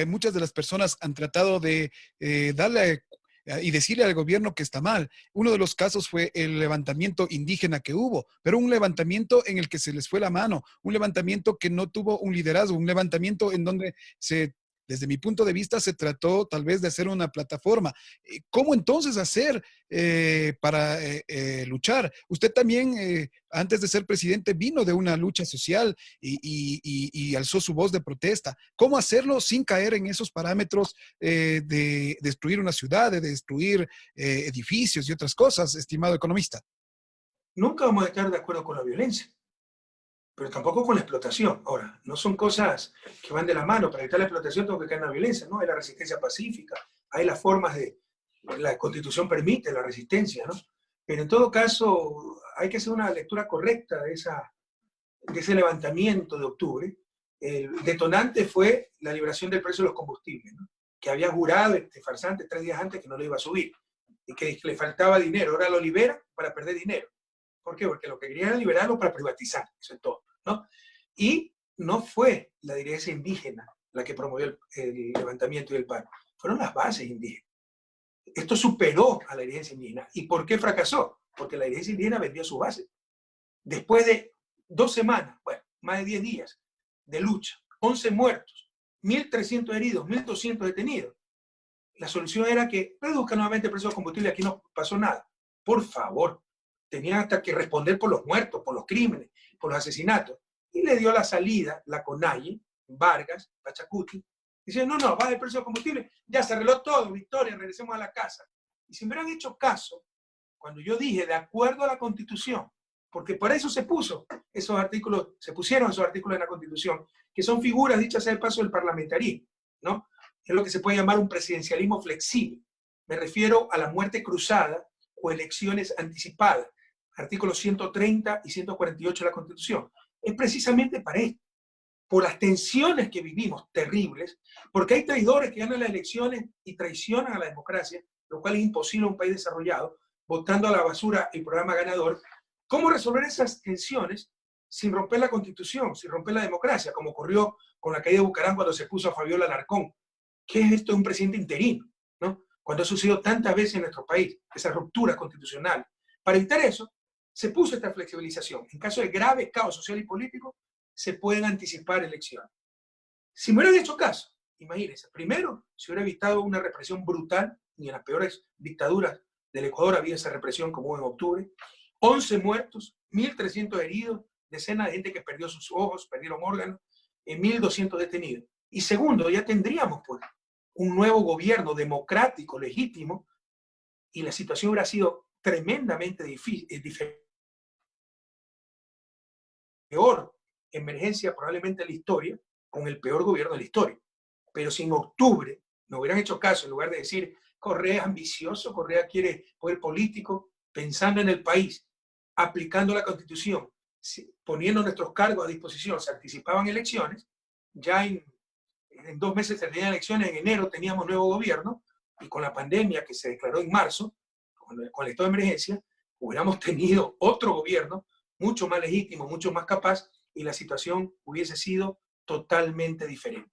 muchas de las personas han tratado de darle y decirle al gobierno que está mal. Uno de los casos fue el levantamiento indígena que hubo, pero un levantamiento en el que se les fue la mano, un levantamiento que no tuvo un liderazgo, un levantamiento en donde desde mi punto de vista, se trató tal vez de hacer una plataforma. ¿Cómo entonces hacer para luchar? Usted también, antes de ser presidente, vino de una lucha social y alzó su voz de protesta. ¿Cómo hacerlo sin caer en esos parámetros de destruir una ciudad, de destruir edificios y otras cosas, estimado economista? Nunca vamos a estar de acuerdo con la violencia, pero tampoco con la explotación. Ahora, no son cosas que van de la mano. Para evitar la explotación tengo que caer en la violencia, ¿no? Hay la resistencia pacífica, hay las formas de... La Constitución permite la resistencia, ¿no? Pero en todo caso, hay que hacer una lectura correcta de ese levantamiento de octubre. El detonante fue la liberación del precio de los combustibles, ¿no? Que había jurado este farsante 3 días antes que no lo iba a subir y que le faltaba dinero. Ahora lo libera para perder dinero. ¿Por qué? Porque lo que querían era liberarlo para privatizar, eso es todo, ¿no? Y no fue la dirigencia indígena la que promovió el levantamiento y el paro, fueron las bases indígenas. Esto superó a la dirigencia indígena. ¿Y por qué fracasó? Porque la dirigencia indígena vendió su base. Después de 2 semanas, bueno, más de 10 días de lucha, 11 muertos, 1.300 heridos, 1.200 detenidos, la solución era que reduzcan nuevamente el precio del combustible, aquí no pasó nada. Por favor, tenían hasta que responder por los muertos, por los crímenes, por los asesinatos. Y le dio la salida la CONAIE, Vargas, Pachacuti, dicen, no, baja el precio del combustible, ya se arregló todo, victoria, regresemos a la casa. Y si me hubieran hecho caso, cuando yo dije, de acuerdo a la Constitución, porque para eso se pusieron esos artículos en la Constitución, que son figuras, dichas sea de paso, del parlamentarismo, ¿no? Es lo que se puede llamar un presidencialismo flexible. Me refiero a la muerte cruzada o elecciones anticipadas, artículos 130 y 148 de la Constitución. Es precisamente para esto, por las tensiones que vivimos, terribles, porque hay traidores que ganan las elecciones y traicionan a la democracia, lo cual es imposible en un país desarrollado, votando a la basura el programa ganador. ¿Cómo resolver esas tensiones sin romper la Constitución, sin romper la democracia, como ocurrió con la caída de Bucaram cuando se puso a Fabiola Alarcón? ¿Qué es esto de un presidente interino? ¿No? Cuando ha sucedido tantas veces en nuestro país, esa ruptura constitucional. Para evitar eso, se puso esta flexibilización. En caso de grave caos social y político, se pueden anticipar elecciones. Si me hubieran hecho caso, imagínense, primero, se hubiera evitado una represión brutal, y en las peores dictaduras del Ecuador había esa represión como en octubre, 11 muertos, 1.300 heridos, decenas de gente que perdió sus ojos, perdieron órganos, 1.200 detenidos. Y segundo, ya tendríamos pues un nuevo gobierno democrático, legítimo, y la situación hubiera sido tremendamente diferente. Peor emergencia probablemente en la historia, con el peor gobierno de la historia. Pero si en octubre no hubieran hecho caso, en lugar de decir, Correa es ambicioso, Correa quiere poder político, pensando en el país, aplicando la Constitución, poniendo nuestros cargos a disposición, se anticipaban elecciones, ya en 2 meses se tenían elecciones, en enero teníamos nuevo gobierno, y con la pandemia que se declaró en marzo, con el estado de emergencia, hubiéramos tenido otro gobierno mucho más legítimo, mucho más capaz, y la situación hubiese sido totalmente diferente.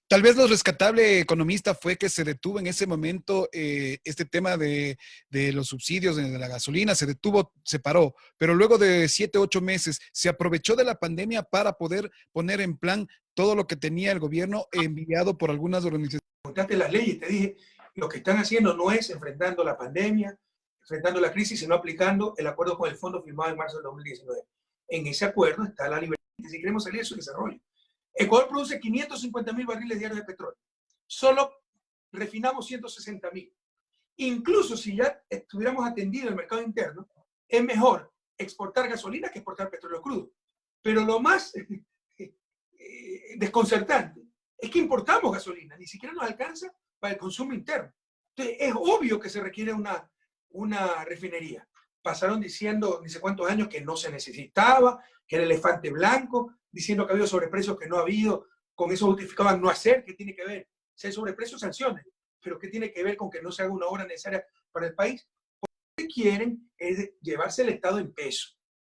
Tal vez lo rescatable, economista, fue que se detuvo en ese momento este tema de los subsidios de la gasolina, se detuvo, se paró, pero luego de 7, 8 meses se aprovechó de la pandemia para poder poner en plan todo lo que tenía el gobierno enviado por algunas organizaciones. Montaste las leyes, te dije, lo que están haciendo no es enfrentando la pandemia, enfrentando la crisis, sino aplicando el acuerdo con el fondo firmado en marzo del 2019. En ese acuerdo está la libertad, si queremos salir de su desarrollo. Ecuador produce 550.000 barriles diarios de petróleo. Solo refinamos 160.000. Incluso si ya estuviéramos atendido el mercado interno, es mejor exportar gasolina que exportar petróleo crudo. Pero lo más desconcertante es que importamos gasolina, ni siquiera nos alcanza para el consumo interno. Entonces, es obvio que se requiere una refinería. Pasaron diciendo ni sé cuántos años que no se necesitaba, que era elefante blanco, diciendo que ha habido sobreprecios que no ha habido, con eso justificaban no hacer, ¿qué tiene que ver? Si hay sobreprecios, sanciones, pero ¿qué tiene que ver con que no se haga una obra necesaria para el país? Lo que quieren es llevarse el Estado en peso,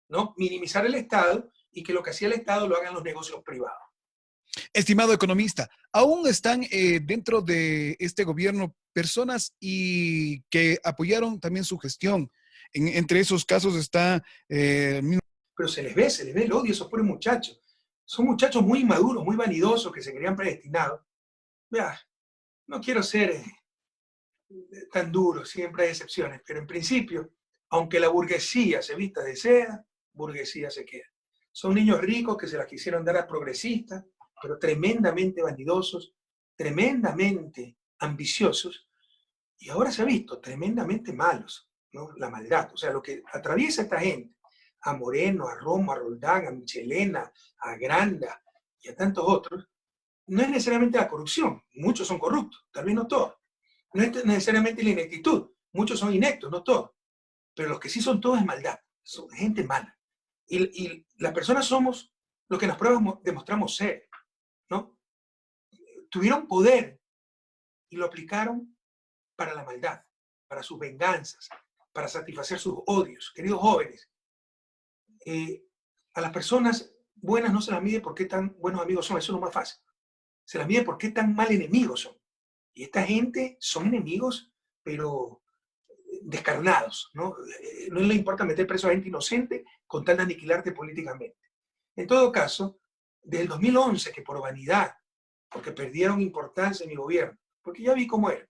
¿no? Minimizar el Estado y que lo que hacía el Estado lo hagan los negocios privados. Estimado economista, ¿aún están dentro de este gobierno personas y que apoyaron también su gestión? Entre esos casos está pero se les ve el odio, esos pobres muchachos. Son muchachos muy inmaduros, muy vanidosos, que se creían predestinados. Vea, no quiero ser tan duro, siempre hay excepciones, pero en principio, aunque la burguesía se vista de seda, burguesía se queda. Son niños ricos que se las quisieron dar a progresistas, pero tremendamente vanidosos, tremendamente ambiciosos, y ahora se ha visto tremendamente malos, ¿no? La maldad, o sea, lo que atraviesa esta gente, a Moreno, a Romo, a Roldán, a Michelena, a Granda y a tantos otros, no es necesariamente la corrupción, muchos son corruptos, tal vez no todos. No es necesariamente la ineptitud, muchos son ineptos, no todos. Pero los que sí son todos es maldad, son gente mala. Y las personas somos lo que en las pruebas demostramos ser, ¿no? Tuvieron poder y lo aplicaron para la maldad, para sus venganzas, para satisfacer sus odios. Queridos jóvenes, a las personas buenas no se las mide por qué tan buenos amigos son, eso es lo más fácil. Se las mide por qué tan mal enemigos son. Y esta gente son enemigos, pero descarnados, ¿no? No le importa meter preso a gente inocente con tal de aniquilarte políticamente. En todo caso, desde el 2011, que por vanidad, porque perdieron importancia en mi gobierno, porque ya vi cómo era,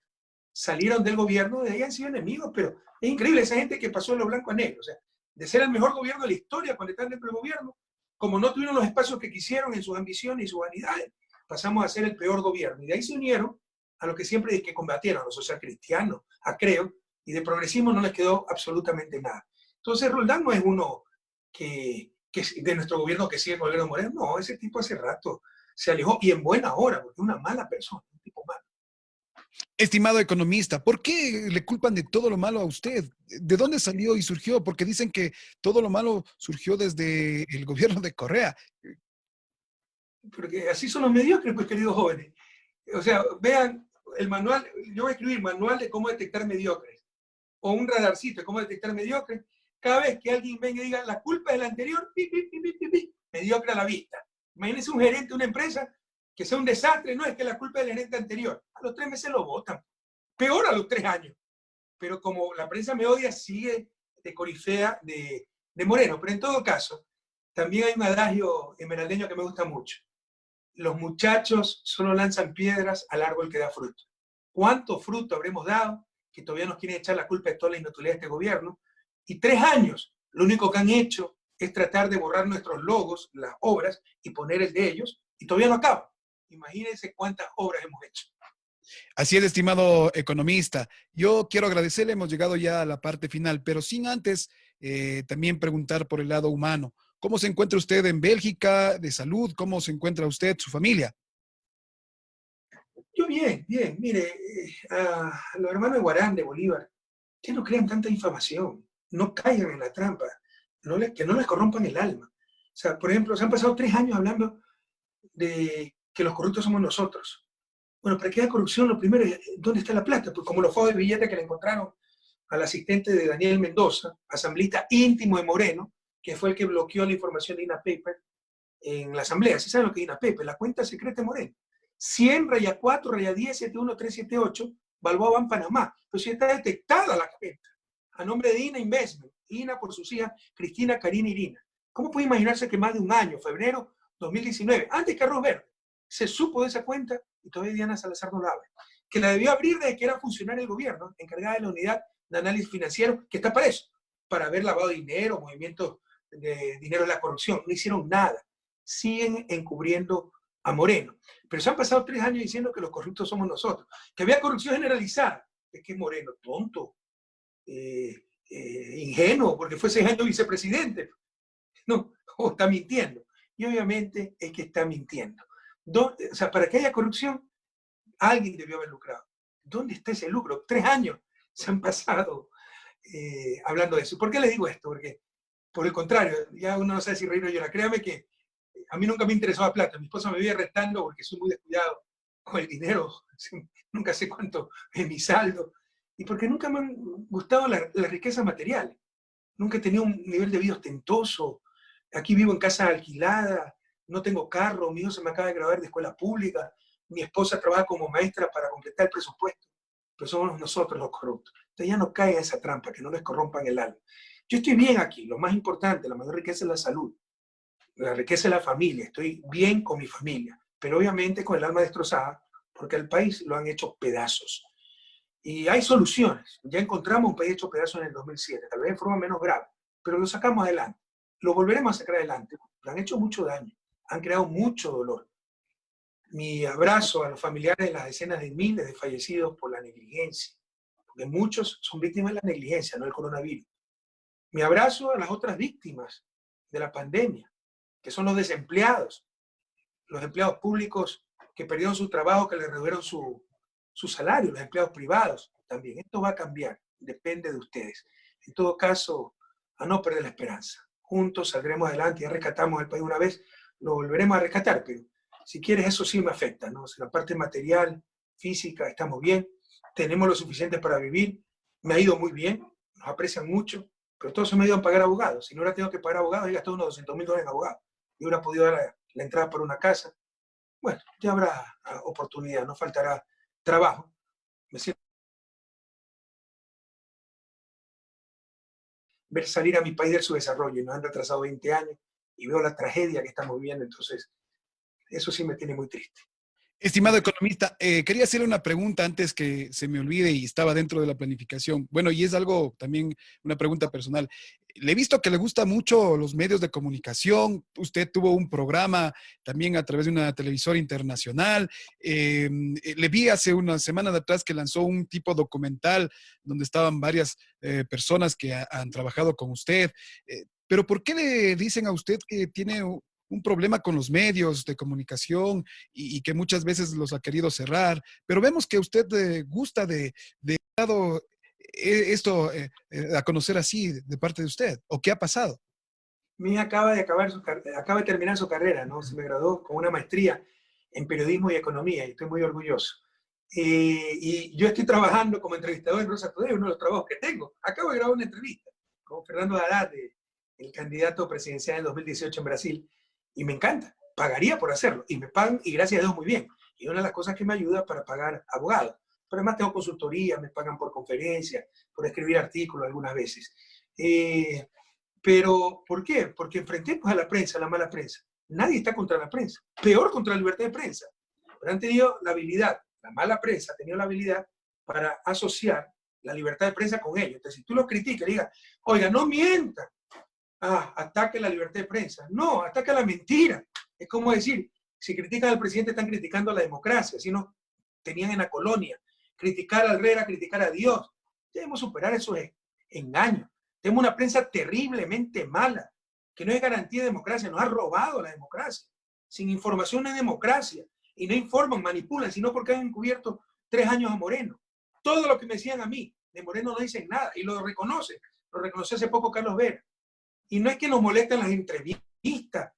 salieron del gobierno, de ahí han sido enemigos, pero es increíble esa gente que pasó de lo blanco a negro, o sea, de ser el mejor gobierno de la historia cuando están dentro del gobierno, como no tuvieron los espacios que quisieron en sus ambiciones y sus vanidades, pasamos a ser el peor gobierno. Y de ahí se unieron a lo que siempre que combatieron, a los socialcristianos, a Creo, y de progresismo no les quedó absolutamente nada. Entonces Roldán no es uno que de nuestro gobierno que sigue con el gobierno Moreno, no, ese tipo hace rato se alejó, y en buena hora, porque es una mala persona, un tipo malo. estimado economista, ¿por qué le culpan de todo lo malo a usted? ¿De dónde salió y surgió? Porque dicen que todo lo malo surgió desde el gobierno de Correa. Porque así son los mediocres, pues, queridos jóvenes. O sea, vean el manual, yo voy a escribir manual de cómo detectar mediocres, o un radarcito de cómo detectar mediocres. Cada vez que alguien venga y diga, la culpa es del anterior, pi, pi, pi, pi, pi, mediocre a la vista. Imagínense un gerente de una empresa que sea un desastre, no es que la culpa es del gerente anterior. A los 3 meses lo votan. Peor a los 3 años. Pero como la prensa me odia, sigue de corifea, de de Moreno. Pero en todo caso, también hay un adagio esmeraldeño que me gusta mucho. Los muchachos solo lanzan piedras al árbol que da fruto. ¿Cuánto fruto habremos dado que todavía nos quieren echar la culpa de toda la inutilidad de este gobierno? Y 3 años, lo único que han hecho es tratar de borrar nuestros logos, las obras, y poner el de ellos, y todavía no acaba. Imagínense cuántas obras hemos hecho. Así es, estimado economista. Yo quiero agradecerle, hemos llegado ya a la parte final, pero sin antes también preguntar por el lado humano. ¿Cómo se encuentra usted en Bélgica de salud? ¿Cómo se encuentra usted, su familia? Yo bien, bien. Mire, a los hermanos de Guarán, de Bolívar, que no crean tanta información, no caigan en la trampa, que no les corrompan el alma. O sea, por ejemplo, se han pasado 3 años hablando de que los corruptos somos nosotros. Bueno, para que haya corrupción, lo primero es dónde está la plata. Pues como los fondos de billete que le encontraron al asistente de Daniel Mendoza, asambleísta íntimo de Moreno, que fue el que bloqueó la información de INAPAPER en la asamblea. ¿Sí saben lo que es INAPAPER? La cuenta secreta de Moreno. 100 raya 4 raya 10 71 378 Balboa Ban Panamá. Pues ya está detectada la cuenta a nombre de INA Investment. INA por sus hijas Cristina, Karina y Irina. ¿Cómo puede imaginarse que más de un año, febrero 2019, antes que Arroz Verde, se supo de esa cuenta y todavía Diana Salazar no la abre? Que la debió abrir desde que era funcionaria del gobierno, encargada de la unidad de análisis financiero, que está para eso, para ver lavado de dinero, movimientos de dinero de la corrupción. No hicieron nada. Siguen encubriendo a Moreno. Pero se han pasado 3 años diciendo que los corruptos somos nosotros, que había corrupción generalizada. Es que Moreno, tonto, ingenuo, porque fue 6 años vicepresidente. No, o está mintiendo. Y obviamente es que está mintiendo. O sea, para que haya corrupción, alguien debió haber lucrado. ¿Dónde está ese lucro? 3 años se han pasado hablando de eso. ¿Por qué les digo esto? Porque, por el contrario, ya uno no sabe si reír o llorar. Créame que a mí nunca me interesó la plata. Mi esposa me vive restando porque soy muy descuidado con el dinero. Nunca sé cuánto es mi saldo. Y porque nunca me han gustado las riquezas materiales. Nunca he tenido un nivel de vida ostentoso. Aquí vivo en casa alquilada, no tengo carro, mi hijo se me acaba de graduar de escuela pública, mi esposa trabaja como maestra para completar el presupuesto, pero somos nosotros los corruptos. Entonces ya no cae esa trampa, que no les corrompan el alma. Yo estoy bien aquí, lo más importante, la mayor riqueza es la salud, la riqueza es la familia, estoy bien con mi familia, pero obviamente con el alma destrozada, porque al país lo han hecho pedazos. Y hay soluciones. Ya encontramos un país hecho pedazos en el 2007, tal vez de forma menos grave, pero lo sacamos adelante. Lo volveremos a sacar adelante. Le han hecho mucho daño, han creado mucho dolor. Mi abrazo a los familiares de las decenas de miles de fallecidos por la negligencia, porque muchos son víctimas de la negligencia, no del coronavirus. Mi abrazo a las otras víctimas de la pandemia, que son los desempleados, los empleados públicos que perdieron su trabajo, que les redujeron su salario, los empleados privados también. Esto va a cambiar, depende de ustedes. En todo caso, a no perder la esperanza. Juntos saldremos adelante, ya rescatamos el país una vez, lo volveremos a rescatar, pero si quieres eso sí me afecta, ¿no? Si la parte material, física, estamos bien, tenemos lo suficiente para vivir, me ha ido muy bien, nos aprecian mucho, pero todo se me ha ido a pagar abogados. Si no hubiera tenido que pagar abogados, he gastado unos $200,000 en abogados. Y hubiera podido dar la entrada para una casa. Bueno, ya habrá oportunidad, no faltará trabajo. Me siento ver salir a mi país del subdesarrollo y nos han retrasado 20 años y veo la tragedia que estamos viviendo, entonces eso sí me tiene muy triste. Estimado economista, quería hacerle una pregunta antes que se me olvide y estaba dentro de la planificación. Bueno, y es algo también, una pregunta personal. Le he visto que le gusta mucho los medios de comunicación. Usted tuvo un programa también a través de una televisora internacional. Le vi hace una semana de atrás que lanzó un tipo documental donde estaban varias personas que han trabajado con usted. Pero ¿por qué le dicen a usted que tiene un problema con los medios de comunicación y que muchas veces los ha querido cerrar? Pero vemos que usted gusta de dado esto a conocer así de parte de usted, ¿o qué ha pasado? Mi hija acaba de terminar su carrera, ¿no? Se me graduó con una maestría en periodismo y economía y estoy muy orgulloso. Y yo estoy trabajando como entrevistador en Rosa Today, uno de los trabajos que tengo. Acabo de grabar una entrevista con Fernando Haddad, el candidato presidencial en 2018 en Brasil, y me encanta, pagaría por hacerlo, y me pagan, y gracias a Dios muy bien. Y una de las cosas que me ayuda para pagar abogados. Pero además tengo consultoría, me pagan por conferencia, por escribir artículos algunas veces. Pero, ¿por qué? Porque enfrentemos a la prensa, a la mala prensa. Nadie está contra la prensa. Peor contra la libertad de prensa. Pero han tenido la habilidad, la mala prensa ha tenido la habilidad para asociar la libertad de prensa con ello. Entonces, si tú lo criticas, digas, oiga, no mienta. Ataque la libertad de prensa. No, ataca la mentira. Es como decir, si critican al presidente, están criticando a la democracia. Si no, tenían en la colonia. Criticar al rey era criticar a Dios. Debemos superar esos engaños. Tenemos una prensa terriblemente mala, que no es garantía de democracia, nos ha robado la democracia. Sin información no hay democracia. Y no informan, manipulan, sino porque han encubierto 3 años a Moreno. Todo lo que me decían a mí, de Moreno no dicen nada, y lo reconoce. Lo reconoció hace poco Carlos Vera. Y no es que nos molesten las entrevistas.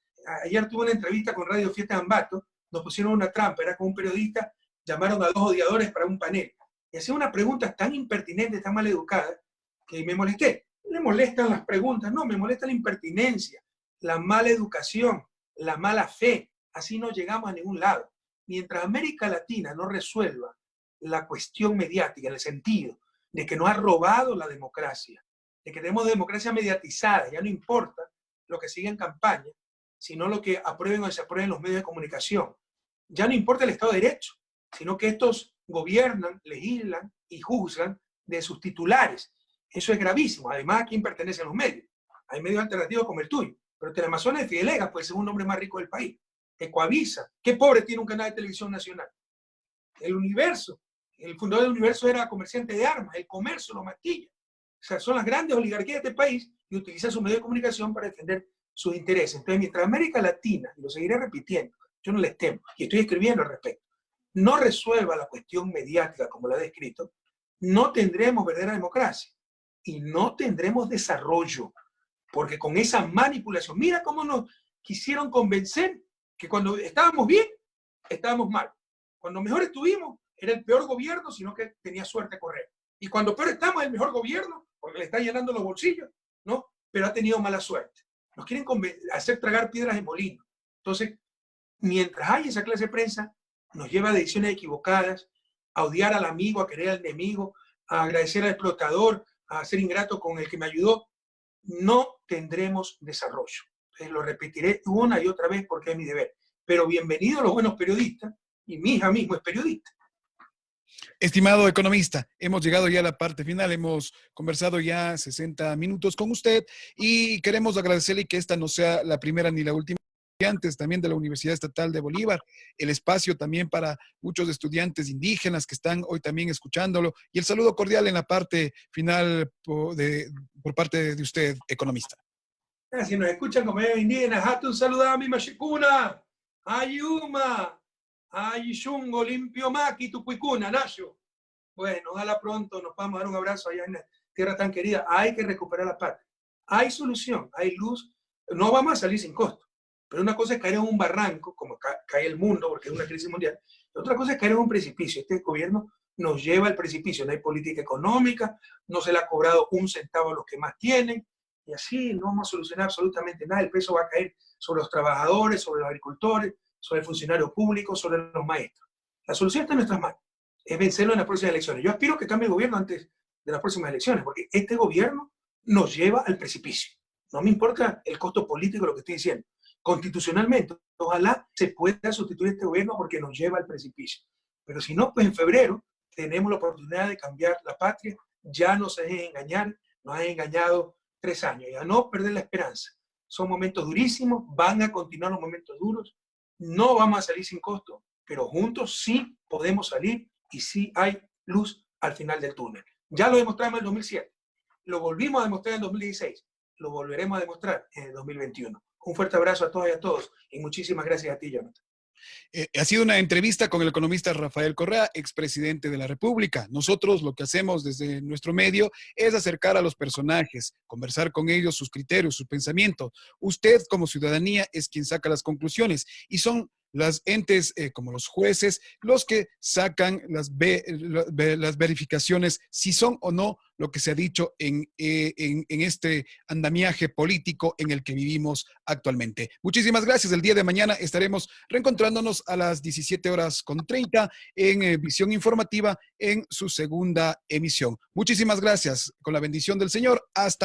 Ayer tuve una entrevista con Radio Fiesta de Ambato, nos pusieron una trampa, era con un periodista, llamaron a 2 odiadores para un panel. Y hacían unas preguntas tan impertinentes, tan mal educadas, que me molesté. No me molestan las preguntas, no, me molesta la impertinencia, la mala educación, la mala fe. Así no llegamos a ningún lado. Mientras América Latina no resuelva la cuestión mediática, en el sentido de que nos ha robado la democracia, de que tenemos democracia mediatizada, ya no importa lo que siga en campaña, sino lo que aprueben o desaprueben los medios de comunicación. Ya no importa el Estado de Derecho, sino que estos gobiernan, legislan y juzgan de sus titulares. Eso es gravísimo. Además, ¿a quién pertenecen los medios? Hay medios alternativos como el tuyo, pero Teleamazonas de Fidelegas puede ser un hombre más rico del país. Ecoavisa, ¿qué pobre tiene un canal de televisión nacional? El Universo, el fundador del Universo era comerciante de armas, el comercio lo maquilla. O sea, son las grandes oligarquías de este país y utilizan sus medios de comunicación para defender sus intereses. Entonces, mientras América Latina, y lo seguiré repitiendo, yo no les temo, y estoy escribiendo al respecto, no resuelva la cuestión mediática como la he descrito, no tendremos verdadera democracia y no tendremos desarrollo, porque con esa manipulación, mira cómo nos quisieron convencer que cuando estábamos bien, estábamos mal. Cuando mejor estuvimos, era el peor gobierno, sino que tenía suerte correr. Y cuando peor estamos, es el mejor gobierno, porque le está llenando los bolsillos, ¿no? Pero ha tenido mala suerte. Nos quieren hacer tragar piedras de molino. Entonces, mientras hay esa clase de prensa, nos lleva a decisiones equivocadas, a odiar al amigo, a querer al enemigo, a agradecer al explotador, a ser ingrato con el que me ayudó, no tendremos desarrollo. Entonces, lo repetiré una y otra vez porque es mi deber. Pero bienvenidos los buenos periodistas, y mi hija mismo es periodista. Estimado economista, hemos llegado ya a la parte final, hemos conversado ya 60 minutos con usted y queremos agradecerle que esta no sea la primera ni la última. Estudiantes también de la Universidad Estatal de Bolívar, el espacio también para muchos estudiantes indígenas que están hoy también escuchándolo y el saludo cordial en la parte final por parte de usted, economista. Si nos escuchan como indígenas, hazte un saludo a mi machicuna, ayuma, ayishungo, limpio maki, tucuicuna, nayo. Bueno, ojalá pronto nos podamos dar un abrazo allá en la tierra tan querida. Hay que recuperar la patria. Hay solución, hay luz. No vamos a salir sin costo. Pero una cosa es caer en un barranco, como cae el mundo, porque es una crisis mundial. Y otra cosa es caer en un precipicio. Este gobierno nos lleva al precipicio. No hay política económica, no se le ha cobrado un centavo a los que más tienen. Y así no vamos a solucionar absolutamente nada. El peso va a caer sobre los trabajadores, sobre los agricultores, sobre el funcionario público, sobre los maestros. La solución está en nuestras manos. Es vencerlo en las próximas elecciones. Yo aspiro que cambie el gobierno antes de las próximas elecciones, porque este gobierno nos lleva al precipicio. No me importa el costo político de lo que estoy diciendo. Constitucionalmente, ojalá se pueda sustituir este gobierno porque nos lleva al precipicio. Pero si no, pues en febrero tenemos la oportunidad de cambiar la patria. Ya no se dejen engañar, nos han engañado 3 años. Ya no perder la esperanza. Son momentos durísimos, van a continuar los momentos duros. No vamos a salir sin costo, pero juntos sí podemos salir y sí hay luz al final del túnel. Ya lo demostramos en el 2007, lo volvimos a demostrar en el 2016, lo volveremos a demostrar en el 2021. Un fuerte abrazo a todas y a todos y muchísimas gracias a ti, Jonathan. Ha sido una entrevista con el economista Rafael Correa, expresidente de la República. Nosotros lo que hacemos desde nuestro medio es acercar a los personajes, conversar con ellos sus criterios, sus pensamientos. Usted como ciudadanía es quien saca las conclusiones y son las entes como los jueces los que sacan las verificaciones si son o no lo que se ha dicho en este andamiaje político en el que vivimos actualmente. Muchísimas gracias. El día de mañana estaremos reencontrándonos a las 17:30 en Visión Informativa en su segunda emisión. Muchísimas gracias. Con la bendición del Señor. Hasta